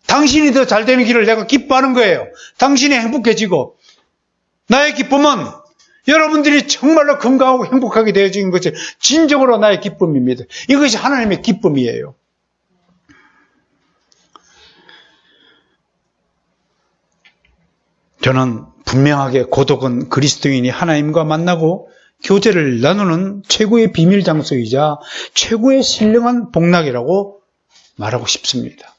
당신이 더 잘 되는 길을 내가 기뻐하는 거예요. 당신이 행복해지고 나의 기쁨은 여러분들이 정말로 건강하고 행복하게 되어지는 것이 진정으로 나의 기쁨입니다. 이것이 하나님의 기쁨이에요. 저는 분명하게 고독은 그리스도인이 하나님과 만나고 교제를 나누는 최고의 비밀 장소이자 최고의 신령한 복락이라고 말하고 싶습니다.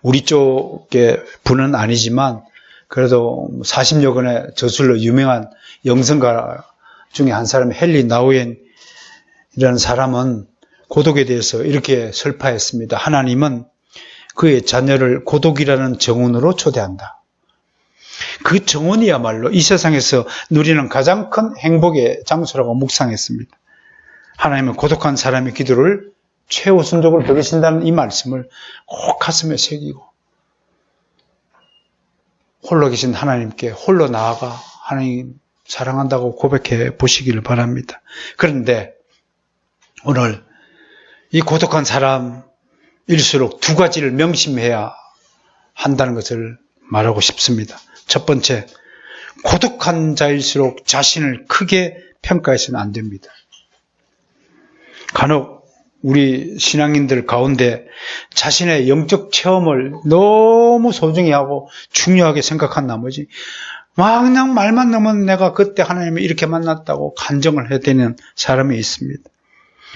우리 쪽의 분은 아니지만 그래도 40여 권의 저술로 유명한 영성가 중에 한 사람 헨리 나우엔이라는 사람은 고독에 대해서 이렇게 설파했습니다. 하나님은 그의 자녀를 고독이라는 정원으로 초대한다. 그 정원이야말로 이 세상에서 누리는 가장 큰 행복의 장소라고 묵상했습니다. 하나님은 고독한 사람의 기도를 최우선적으로 들으신다는 이 말씀을 꼭 가슴에 새기고 홀로 계신 하나님께 홀로 나아가 하나님 사랑한다고 고백해 보시기를 바랍니다. 그런데 오늘 이 고독한 사람일수록 두 가지를 명심해야 한다는 것을 말하고 싶습니다. 첫 번째, 고독한 자일수록 자신을 크게 평가해서는 안 됩니다. 간혹 우리 신앙인들 가운데 자신의 영적 체험을 너무 소중히 하고 중요하게 생각한 나머지 그냥 말만 넣으면 내가 그때 하나님을 이렇게 만났다고 간증을 해야 되는 사람이 있습니다.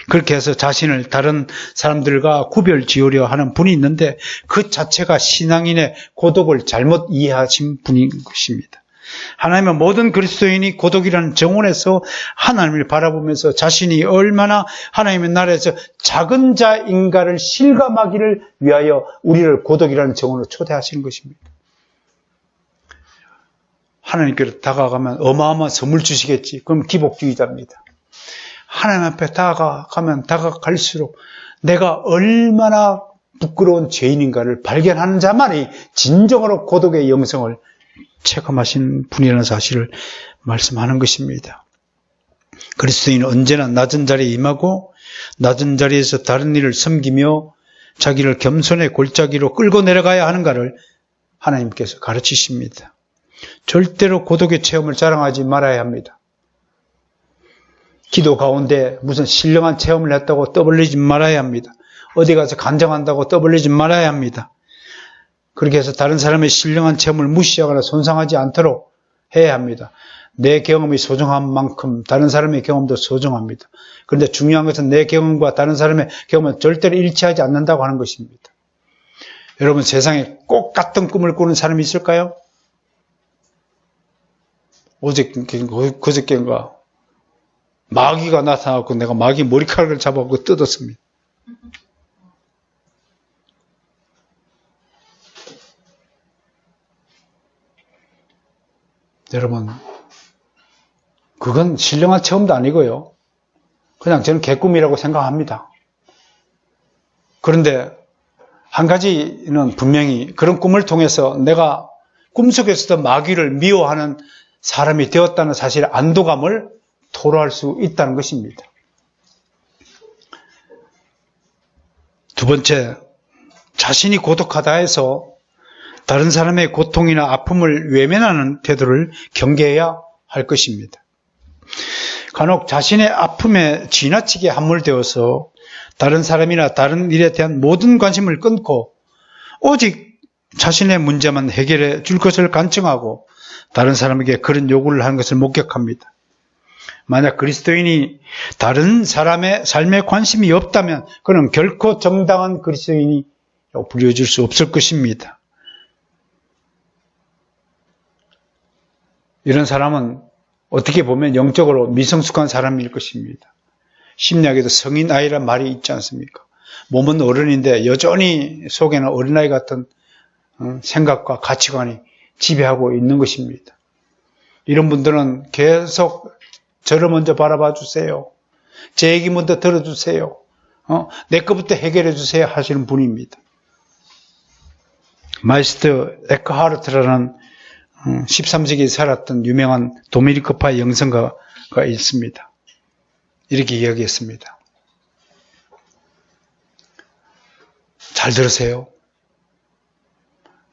그렇게 해서 자신을 다른 사람들과 구별 지으려 하는 분이 있는데 그 자체가 신앙인의 고독을 잘못 이해하신 분인 것입니다. 하나님은 모든 그리스도인이 고독이라는 정원에서 하나님을 바라보면서 자신이 얼마나 하나님의 나라에서 작은 자인가를 실감하기를 위하여 우리를 고독이라는 정원으로 초대하시는 것입니다. 하나님께로 다가가면 어마어마한 선물 주시겠지. 그럼 기복주의자입니다. 하나님 앞에 다가가면 다가갈수록 내가 얼마나 부끄러운 죄인인가를 발견하는 자만이 진정으로 고독의 영성을 체감하신 분이라는 사실을 말씀하는 것입니다. 그리스도인은 언제나 낮은 자리에 임하고 낮은 자리에서 다른 일을 섬기며 자기를 겸손의 골짜기로 끌고 내려가야 하는가를 하나님께서 가르치십니다. 절대로 고독의 체험을 자랑하지 말아야 합니다. 기도 가운데 무슨 신령한 체험을 했다고 떠벌리지 말아야 합니다. 어디 가서 간증한다고 떠벌리지 말아야 합니다. 그렇게 해서 다른 사람의 신령한 체험을 무시하거나 손상하지 않도록 해야 합니다. 내 경험이 소중한 만큼 다른 사람의 경험도 소중합니다. 그런데 중요한 것은 내 경험과 다른 사람의 경험은 절대로 일치하지 않는다고 하는 것입니다. 여러분, 세상에 꼭 같은 꿈을 꾸는 사람이 있을까요? 그저께인가 마귀가 나타나고 내가 마귀 머리카락을 잡아갖고 뜯었습니다. 여러분, 그건 신령한 체험도 아니고요. 그냥 저는 개꿈이라고 생각합니다. 그런데 한 가지는 분명히 그런 꿈을 통해서 내가 꿈속에서도 마귀를 미워하는 사람이 되었다는 사실의 안도감을 토로할 수 있다는 것입니다. 두 번째, 자신이 고독하다 해서 다른 사람의 고통이나 아픔을 외면하는 태도를 경계해야 할 것입니다. 간혹 자신의 아픔에 지나치게 함몰되어서 다른 사람이나 다른 일에 대한 모든 관심을 끊고 오직 자신의 문제만 해결해 줄 것을 간청하고 다른 사람에게 그런 요구를 하는 것을 목격합니다. 만약 그리스도인이 다른 사람의 삶에 관심이 없다면 그는 결코 정당한 그리스도인이 불려질 수 없을 것입니다. 이런 사람은 어떻게 보면 영적으로 미성숙한 사람일 것입니다. 심리학에도 성인 아이란 말이 있지 않습니까? 몸은 어른인데 여전히 속에는 어린아이 같은 생각과 가치관이 지배하고 있는 것입니다. 이런 분들은 계속 저를 먼저 바라봐 주세요. 제 얘기 먼저 들어주세요. 내 것부터 해결해 주세요 하시는 분입니다. 마이스터 에크하르트라는 13세기에 살았던 유명한 도미니크파의 영성가가 있습니다. 이렇게 이야기했습니다. 잘 들으세요.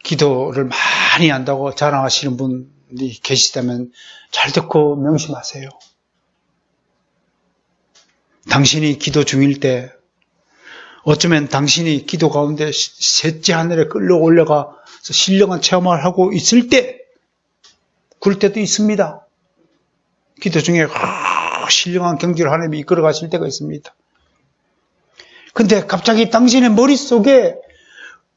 기도를 많이 한다고 자랑하시는 분이 계시다면 잘 듣고 명심하세요. 당신이 기도 중일 때 어쩌면 당신이 기도 가운데 셋째 하늘에 끌려 올라가서 신령한 체험을 하고 있을 때 그럴 때도 있습니다. 기도 중에 신령한 경지를 하나님이 이끌어 가실 때가 있습니다. 근데 갑자기 당신의 머릿속에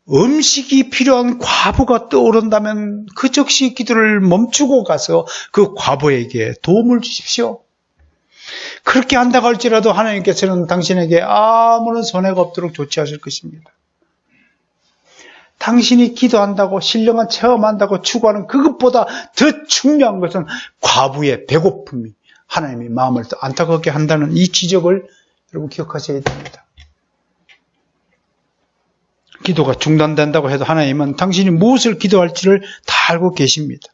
음식이 필요한 과부가 떠오른다면 그 즉시 기도를 멈추고 가서 그 과부에게 도움을 주십시오. 그렇게 한다고 할지라도 하나님께서는 당신에게 아무런 손해가 없도록 조치하실 것입니다. 당신이 기도한다고 신령한 체험한다고 추구하는 그것보다 더 중요한 것은 과부의 배고픔이 하나님의 마음을 더 안타깝게 한다는 이 지적을 여러분 기억하셔야 됩니다. 기도가 중단된다고 해도 하나님은 당신이 무엇을 기도할지를 다 알고 계십니다.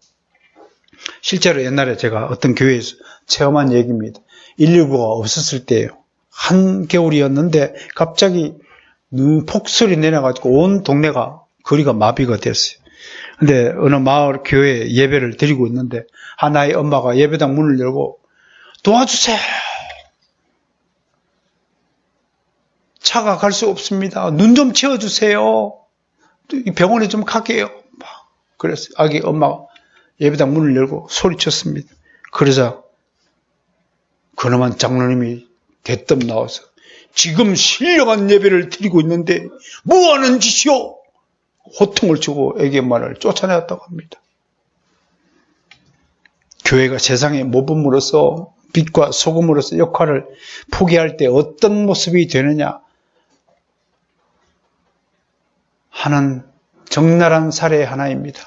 실제로 옛날에 제가 어떤 교회에서 체험한 얘기입니다. 119가 없었을 때예요. 한겨울이었는데 갑자기 폭설이 내려가지고 온 동네가 거리가 마비가 됐어요. 근데 어느 마을 교회에 예배를 드리고 있는데 하나의 엄마가 예배당 문을 열고 도와주세요. 차가 갈 수 없습니다. 눈 좀 채워주세요. 병원에 좀 갈게요. 그래서 아기 엄마가 예배당 문을 열고 소리쳤습니다. 그러자 그놈한 장로님이 대뜸 나와서 지금 신령한 예배를 드리고 있는데 뭐하는 짓이요? 호통을 치고 애기 엄마를 쫓아내었다고 합니다. 교회가 세상의 모범으로서 빛과 소금으로서 역할을 포기할 때 어떤 모습이 되느냐 하는 적나라한 사례의 하나입니다.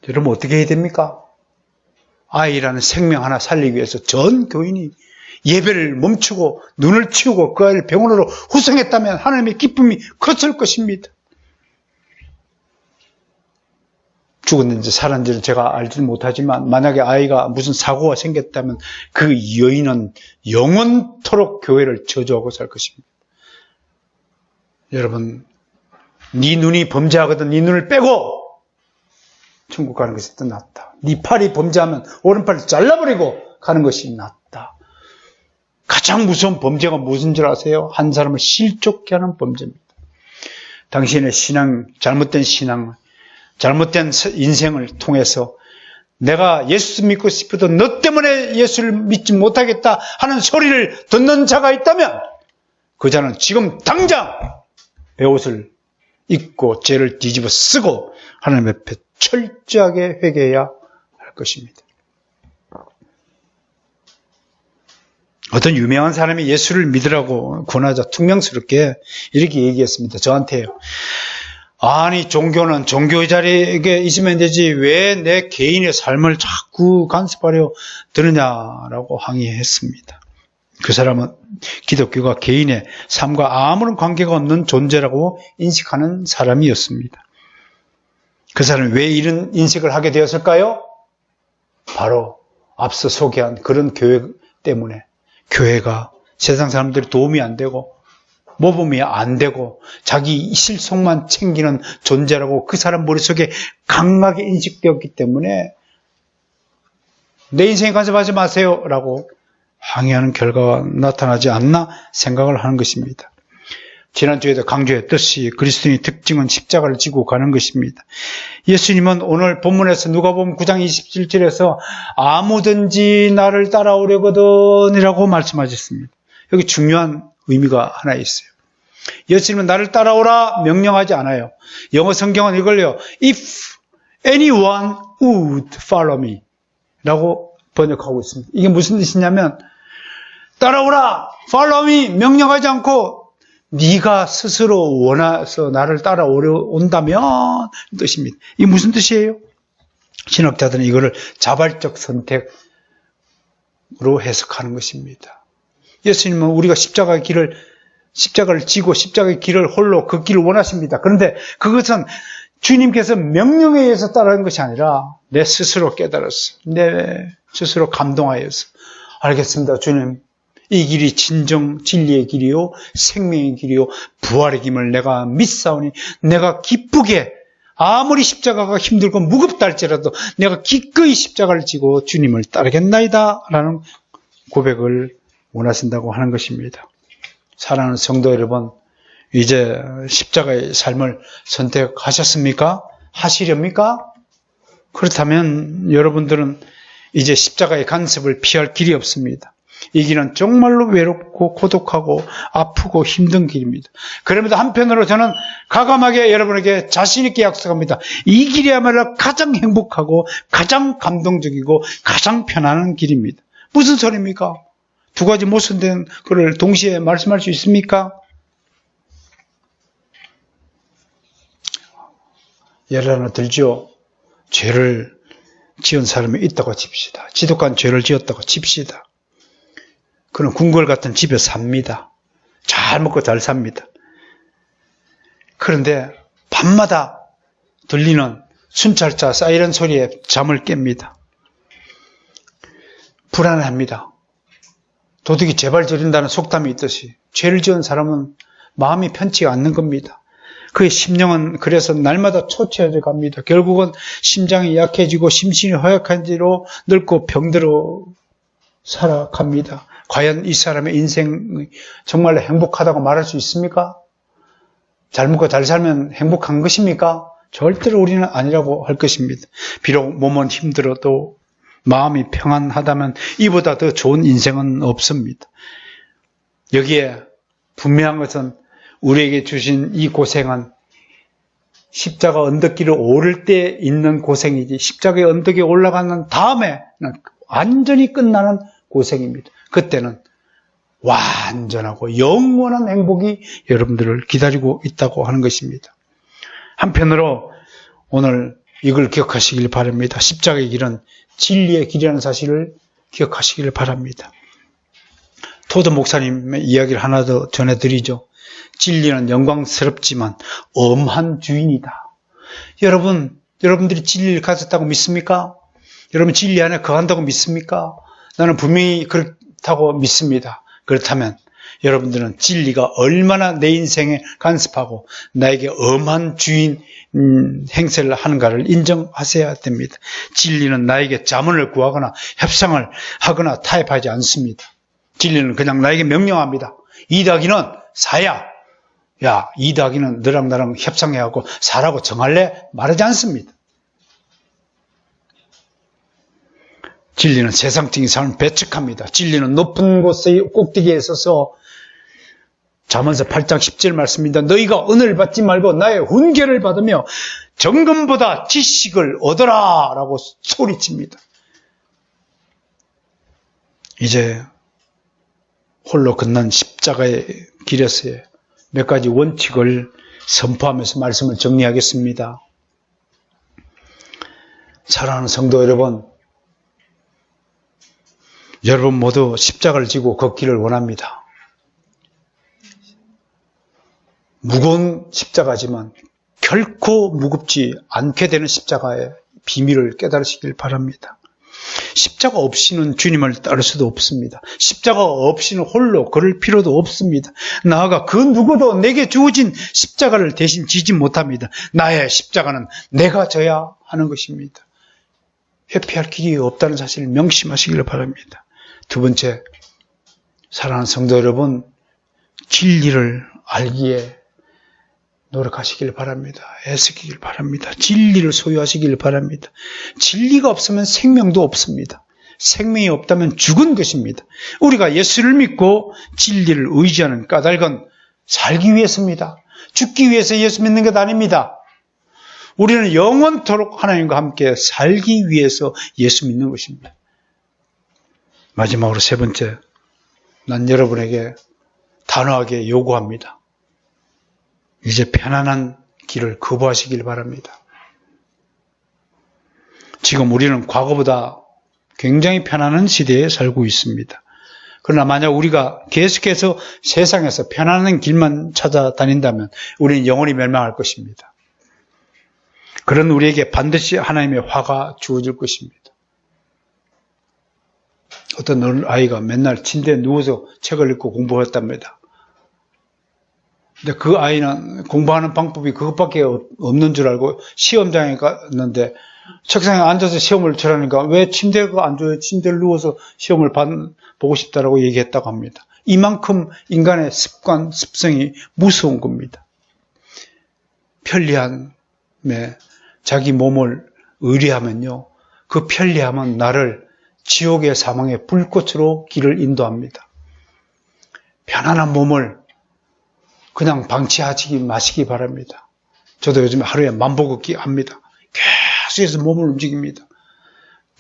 여러분 어떻게 해야 됩니까? 아이라는 생명 하나 살리기 위해서 전 교인이 예배를 멈추고 눈을 치우고 그 아이를 병원으로 후송했다면 하나님의 기쁨이 컸을 것입니다. 죽었는지 살았는지는 제가 알지는 못하지만 만약에 아이가 무슨 사고가 생겼다면 그 여인은 영원토록 교회를 저주하고 살 것입니다. 여러분 네 눈이 범죄하거든 네 눈을 빼고 천국 가는 것이 더 낫다. 네 팔이 범죄하면 오른팔을 잘라버리고 가는 것이 낫다. 가장 무서운 범죄가 무슨 줄 아세요? 한 사람을 실족케 하는 범죄입니다. 당신의 신앙, 잘못된 신앙, 잘못된 인생을 통해서 내가 예수 믿고 싶어도 너 때문에 예수를 믿지 못하겠다 하는 소리를 듣는 자가 있다면 그 자는 지금 당장 베옷을 입고 죄를 뒤집어 쓰고 하나님 앞에 철저하게 회개해야 할 것입니다. 어떤 유명한 사람이 예수를 믿으라고 권하자 퉁명스럽게 이렇게 얘기했습니다. 저한테요. 아니 종교는 종교의 자리에 있으면 되지 왜 내 개인의 삶을 자꾸 간섭하려 드느냐라고 항의했습니다. 그 사람은 기독교가 개인의 삶과 아무런 관계가 없는 존재라고 인식하는 사람이었습니다. 그 사람이 왜 이런 인식을 하게 되었을까요? 바로 앞서 소개한 그런 교회 때문에 교회가 세상 사람들이 도움이 안 되고 모범이 안 되고 자기 실속만 챙기는 존재라고 그 사람 머릿속에 강하게 인식되었기 때문에 내 인생에 간섭하지 마세요 라고 항의하는 결과가 나타나지 않나 생각을 하는 것입니다. 지난주에도 강조했듯이 그리스도인의 특징은 십자가를 지고 가는 것입니다. 예수님은 오늘 본문에서 누가복음 9장 27절에서 아무든지 나를 따라오려거든 이라고 말씀하셨습니다. 여기 중요한 의미가 하나 있어요. 예수님은 나를 따라오라 명령하지 않아요. 영어 성경은 이걸요. If anyone would follow me 라고 번역하고 있습니다. 이게 무슨 뜻이냐면 따라오라 follow me 명령하지 않고 네가 스스로 원해서 나를 따라온다면 뜻입니다. 이게 무슨 뜻이에요? 신학자들은 이거를 자발적 선택으로 해석하는 것입니다. 예수님은 우리가 십자가를 지고 십자가의 길을 홀로 그 길을 원하십니다. 그런데 그것은 주님께서 명령에 의해서 따르는 것이 아니라 내 스스로 깨달았어. 내 스스로 감동하여서 알겠습니다. 주님. 이 길이 진정 진리의 길이요 생명의 길이요 부활의 길을 내가 믿사오니 내가 기쁘게 아무리 십자가가 힘들고 무겁다 할지라도 내가 기꺼이 십자가를 지고 주님을 따르겠나이다 라는 고백을 원하신다고 하는 것입니다. 사랑하는 성도 여러분, 이제 십자가의 삶을 선택하셨습니까? 하시렵니까? 그렇다면 여러분들은 이제 십자가의 간섭을 피할 길이 없습니다. 이 길은 정말로 외롭고 고독하고 아프고 힘든 길입니다. 그럼에도 한편으로 저는 가감하게 여러분에게 자신 있게 약속합니다. 이 길이야말로 가장 행복하고 가장 감동적이고 가장 편안한 길입니다. 무슨 소리입니까? 두 가지 모순된 것을 동시에 말씀할 수 있습니까? 예를 하나 들죠. 죄를 지은 사람이 있다고 칩시다. 지독한 죄를 지었다고 칩시다. 그는 궁궐 같은 집에 삽니다. 잘 먹고 잘 삽니다. 그런데 밤마다 들리는 순찰차 사이렌 소리에 잠을 깹니다. 불안합니다. 도둑이 제발 저린다는 속담이 있듯이 죄를 지은 사람은 마음이 편치가 않는 겁니다. 그의 심령은 그래서 날마다 초췌해져 갑니다. 결국은 심장이 약해지고 심신이 허약한 뒤로 늙고 병들어 살아갑니다. 과연 이 사람의 인생이 정말로 행복하다고 말할 수 있습니까? 잘 먹고 잘 살면 행복한 것입니까? 절대로 우리는 아니라고 할 것입니다. 비록 몸은 힘들어도 마음이 평안하다면 이보다 더 좋은 인생은 없습니다. 여기에 분명한 것은 우리에게 주신 이 고생은 십자가 언덕길을 오를 때 있는 고생이지 십자가의 언덕에 올라가는 다음에는 완전히 끝나는 고생입니다. 그때는 완전하고 영원한 행복이 여러분들을 기다리고 있다고 하는 것입니다. 한편으로 오늘 이걸 기억하시길 바랍니다. 십자가의 길은 진리의 길이라는 사실을 기억하시길 바랍니다. 토드 목사님의 이야기를 하나 더 전해드리죠. 진리는 영광스럽지만 엄한 주인이다. 여러분들이 진리를 가졌다고 믿습니까? 여러분 진리 안에 거한다고 믿습니까? 나는 분명히 그렇다고 믿습니다. 그렇다면 여러분들은 진리가 얼마나 내 인생에 간섭하고 나에게 엄한 주인 행세를 하는가를 인정하셔야 됩니다. 진리는 나에게 자문을 구하거나 협상을 하거나 타협하지 않습니다. 진리는 그냥 나에게 명령합니다. 2더하기는 4야. 야, 2더하기는 너랑 나랑 협상해야 하고 4라고 정할래? 말하지 않습니다. 진리는 세상적인 삶을 배척합니다. 진리는 높은 곳의 꼭대기에 서서 잠언서 8장 10절 말씀입니다. 너희가 은혜를 받지 말고 나의 훈계를 받으며 정금보다 지식을 얻어라 라고 소리칩니다. 이제 홀로 걷는 십자가의 길에서의 몇 가지 원칙을 선포하면서 말씀을 정리하겠습니다. 사랑하는 성도 여러분, 여러분 모두 십자가를 지고 걷기를 원합니다. 무거운 십자가지만 결코 무겁지 않게 되는 십자가의 비밀을 깨달으시길 바랍니다. 십자가 없이는 주님을 따를 수도 없습니다. 십자가 없이는 홀로 걸을 필요도 없습니다. 나아가 그 누구도 내게 주어진 십자가를 대신 지지 못합니다. 나의 십자가는 내가 져야 하는 것입니다. 회피할 길이 없다는 사실을 명심하시길 바랍니다. 두 번째, 사랑하는 성도 여러분, 진리를 알기에 노력하시길 바랍니다. 애쓰기를 바랍니다. 진리를 소유하시길 바랍니다. 진리가 없으면 생명도 없습니다. 생명이 없다면 죽은 것입니다. 우리가 예수를 믿고 진리를 의지하는 까닭은 살기 위해서입니다. 죽기 위해서 예수 믿는 것 아닙니다. 우리는 영원토록 하나님과 함께 살기 위해서 예수 믿는 것입니다. 마지막으로 세 번째, 난 여러분에게 단호하게 요구합니다. 이제 편안한 길을 거부하시길 바랍니다. 지금 우리는 과거보다 굉장히 편안한 시대에 살고 있습니다. 그러나 만약 우리가 계속해서 세상에서 편안한 길만 찾아다닌다면 우리는 영원히 멸망할 것입니다. 그런 우리에게 반드시 하나님의 화가 주어질 것입니다. 어떤 아이가 맨날 침대에 누워서 책을 읽고 공부했답니다. 근데 그 아이는 공부하는 방법이 그것밖에 없는 줄 알고 시험장에 갔는데 책상에 앉아서 시험을 치라니까 왜 침대가 안 좋아요? 침대를 누워서 시험을 보고 싶다라고 얘기했다고 합니다. 이만큼 인간의 습관, 습성이 무서운 겁니다. 편리함에 자기 몸을 의뢰하면요, 그 편리함은 나를 지옥의 사망의 불꽃으로 길을 인도합니다. 편안한 몸을 그냥 방치하지 마시기 바랍니다. 저도 요즘 하루에 만보걷기 합니다. 계속해서 몸을 움직입니다.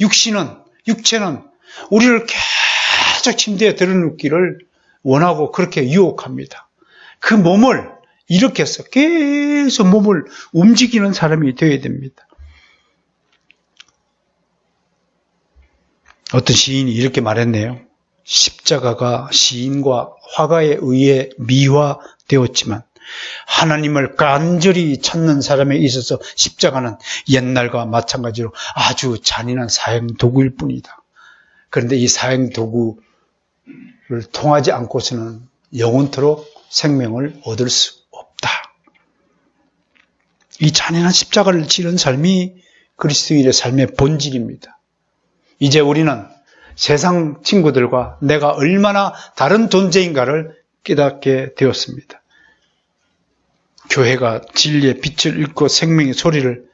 육체는 우리를 계속 침대에 들어눕기를 원하고 그렇게 유혹합니다. 그 몸을 이렇게 해서 계속 몸을 움직이는 사람이 되어야 됩니다. 어떤 시인이 이렇게 말했네요. 십자가가 시인과 화가에 의해 미화되었지만 하나님을 간절히 찾는 사람에 있어서 십자가는 옛날과 마찬가지로 아주 잔인한 사형도구일 뿐이다. 그런데 이 사형도구를 통하지 않고서는 영원토록 생명을 얻을 수 없다. 이 잔인한 십자가를 지른 삶이 그리스도인의 삶의 본질입니다. 이제 우리는 세상 친구들과 내가 얼마나 다른 존재인가를 깨닫게 되었습니다. 교회가 진리의 빛을 읽고 생명의 소리를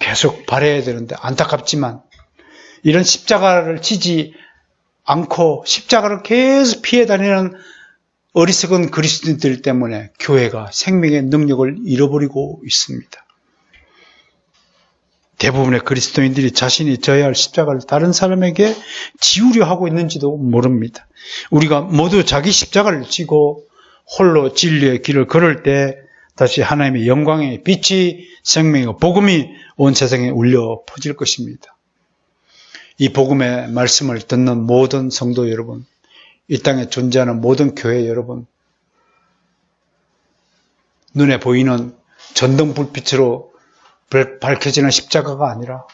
계속 발해야 되는데 안타깝지만 이런 십자가를 지지 않고 십자가를 계속 피해 다니는 어리석은 그리스도인들 때문에 교회가 생명의 능력을 잃어버리고 있습니다. 대부분의 그리스도인들이 자신이 져야 할 십자가를 다른 사람에게 지우려 하고 있는지도 모릅니다. 우리가 모두 자기 십자가를 지고 홀로 진리의 길을 걸을 때 다시 하나님의 영광의 빛이 생명의 복음이 온 세상에 울려 퍼질 것입니다. 이 복음의 말씀을 듣는 모든 성도 여러분, 이 땅에 존재하는 모든 교회 여러분, 눈에 보이는 전등 불빛으로 밝혀지는 십자가가 아니라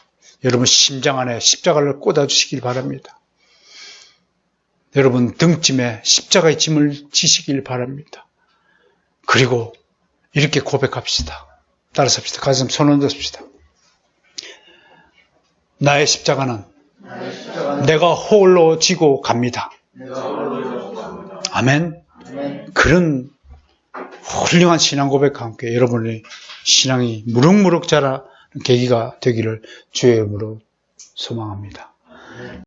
여러분 심장 안에 십자가를 꽂아주시길 바랍니다. 여러분 등짐에 십자가의 짐을 지시길 바랍니다. 그리고 이렇게 고백합시다. 따라서 합시다. 가슴 손을 듭시다. 나의 십자가는 내가 홀로 지고 갑니다. 아멘. 그런 훌륭한 신앙 고백과 함께 여러분의 신앙이 무럭무럭 자라는 계기가 되기를 주의 이름으로 소망합니다.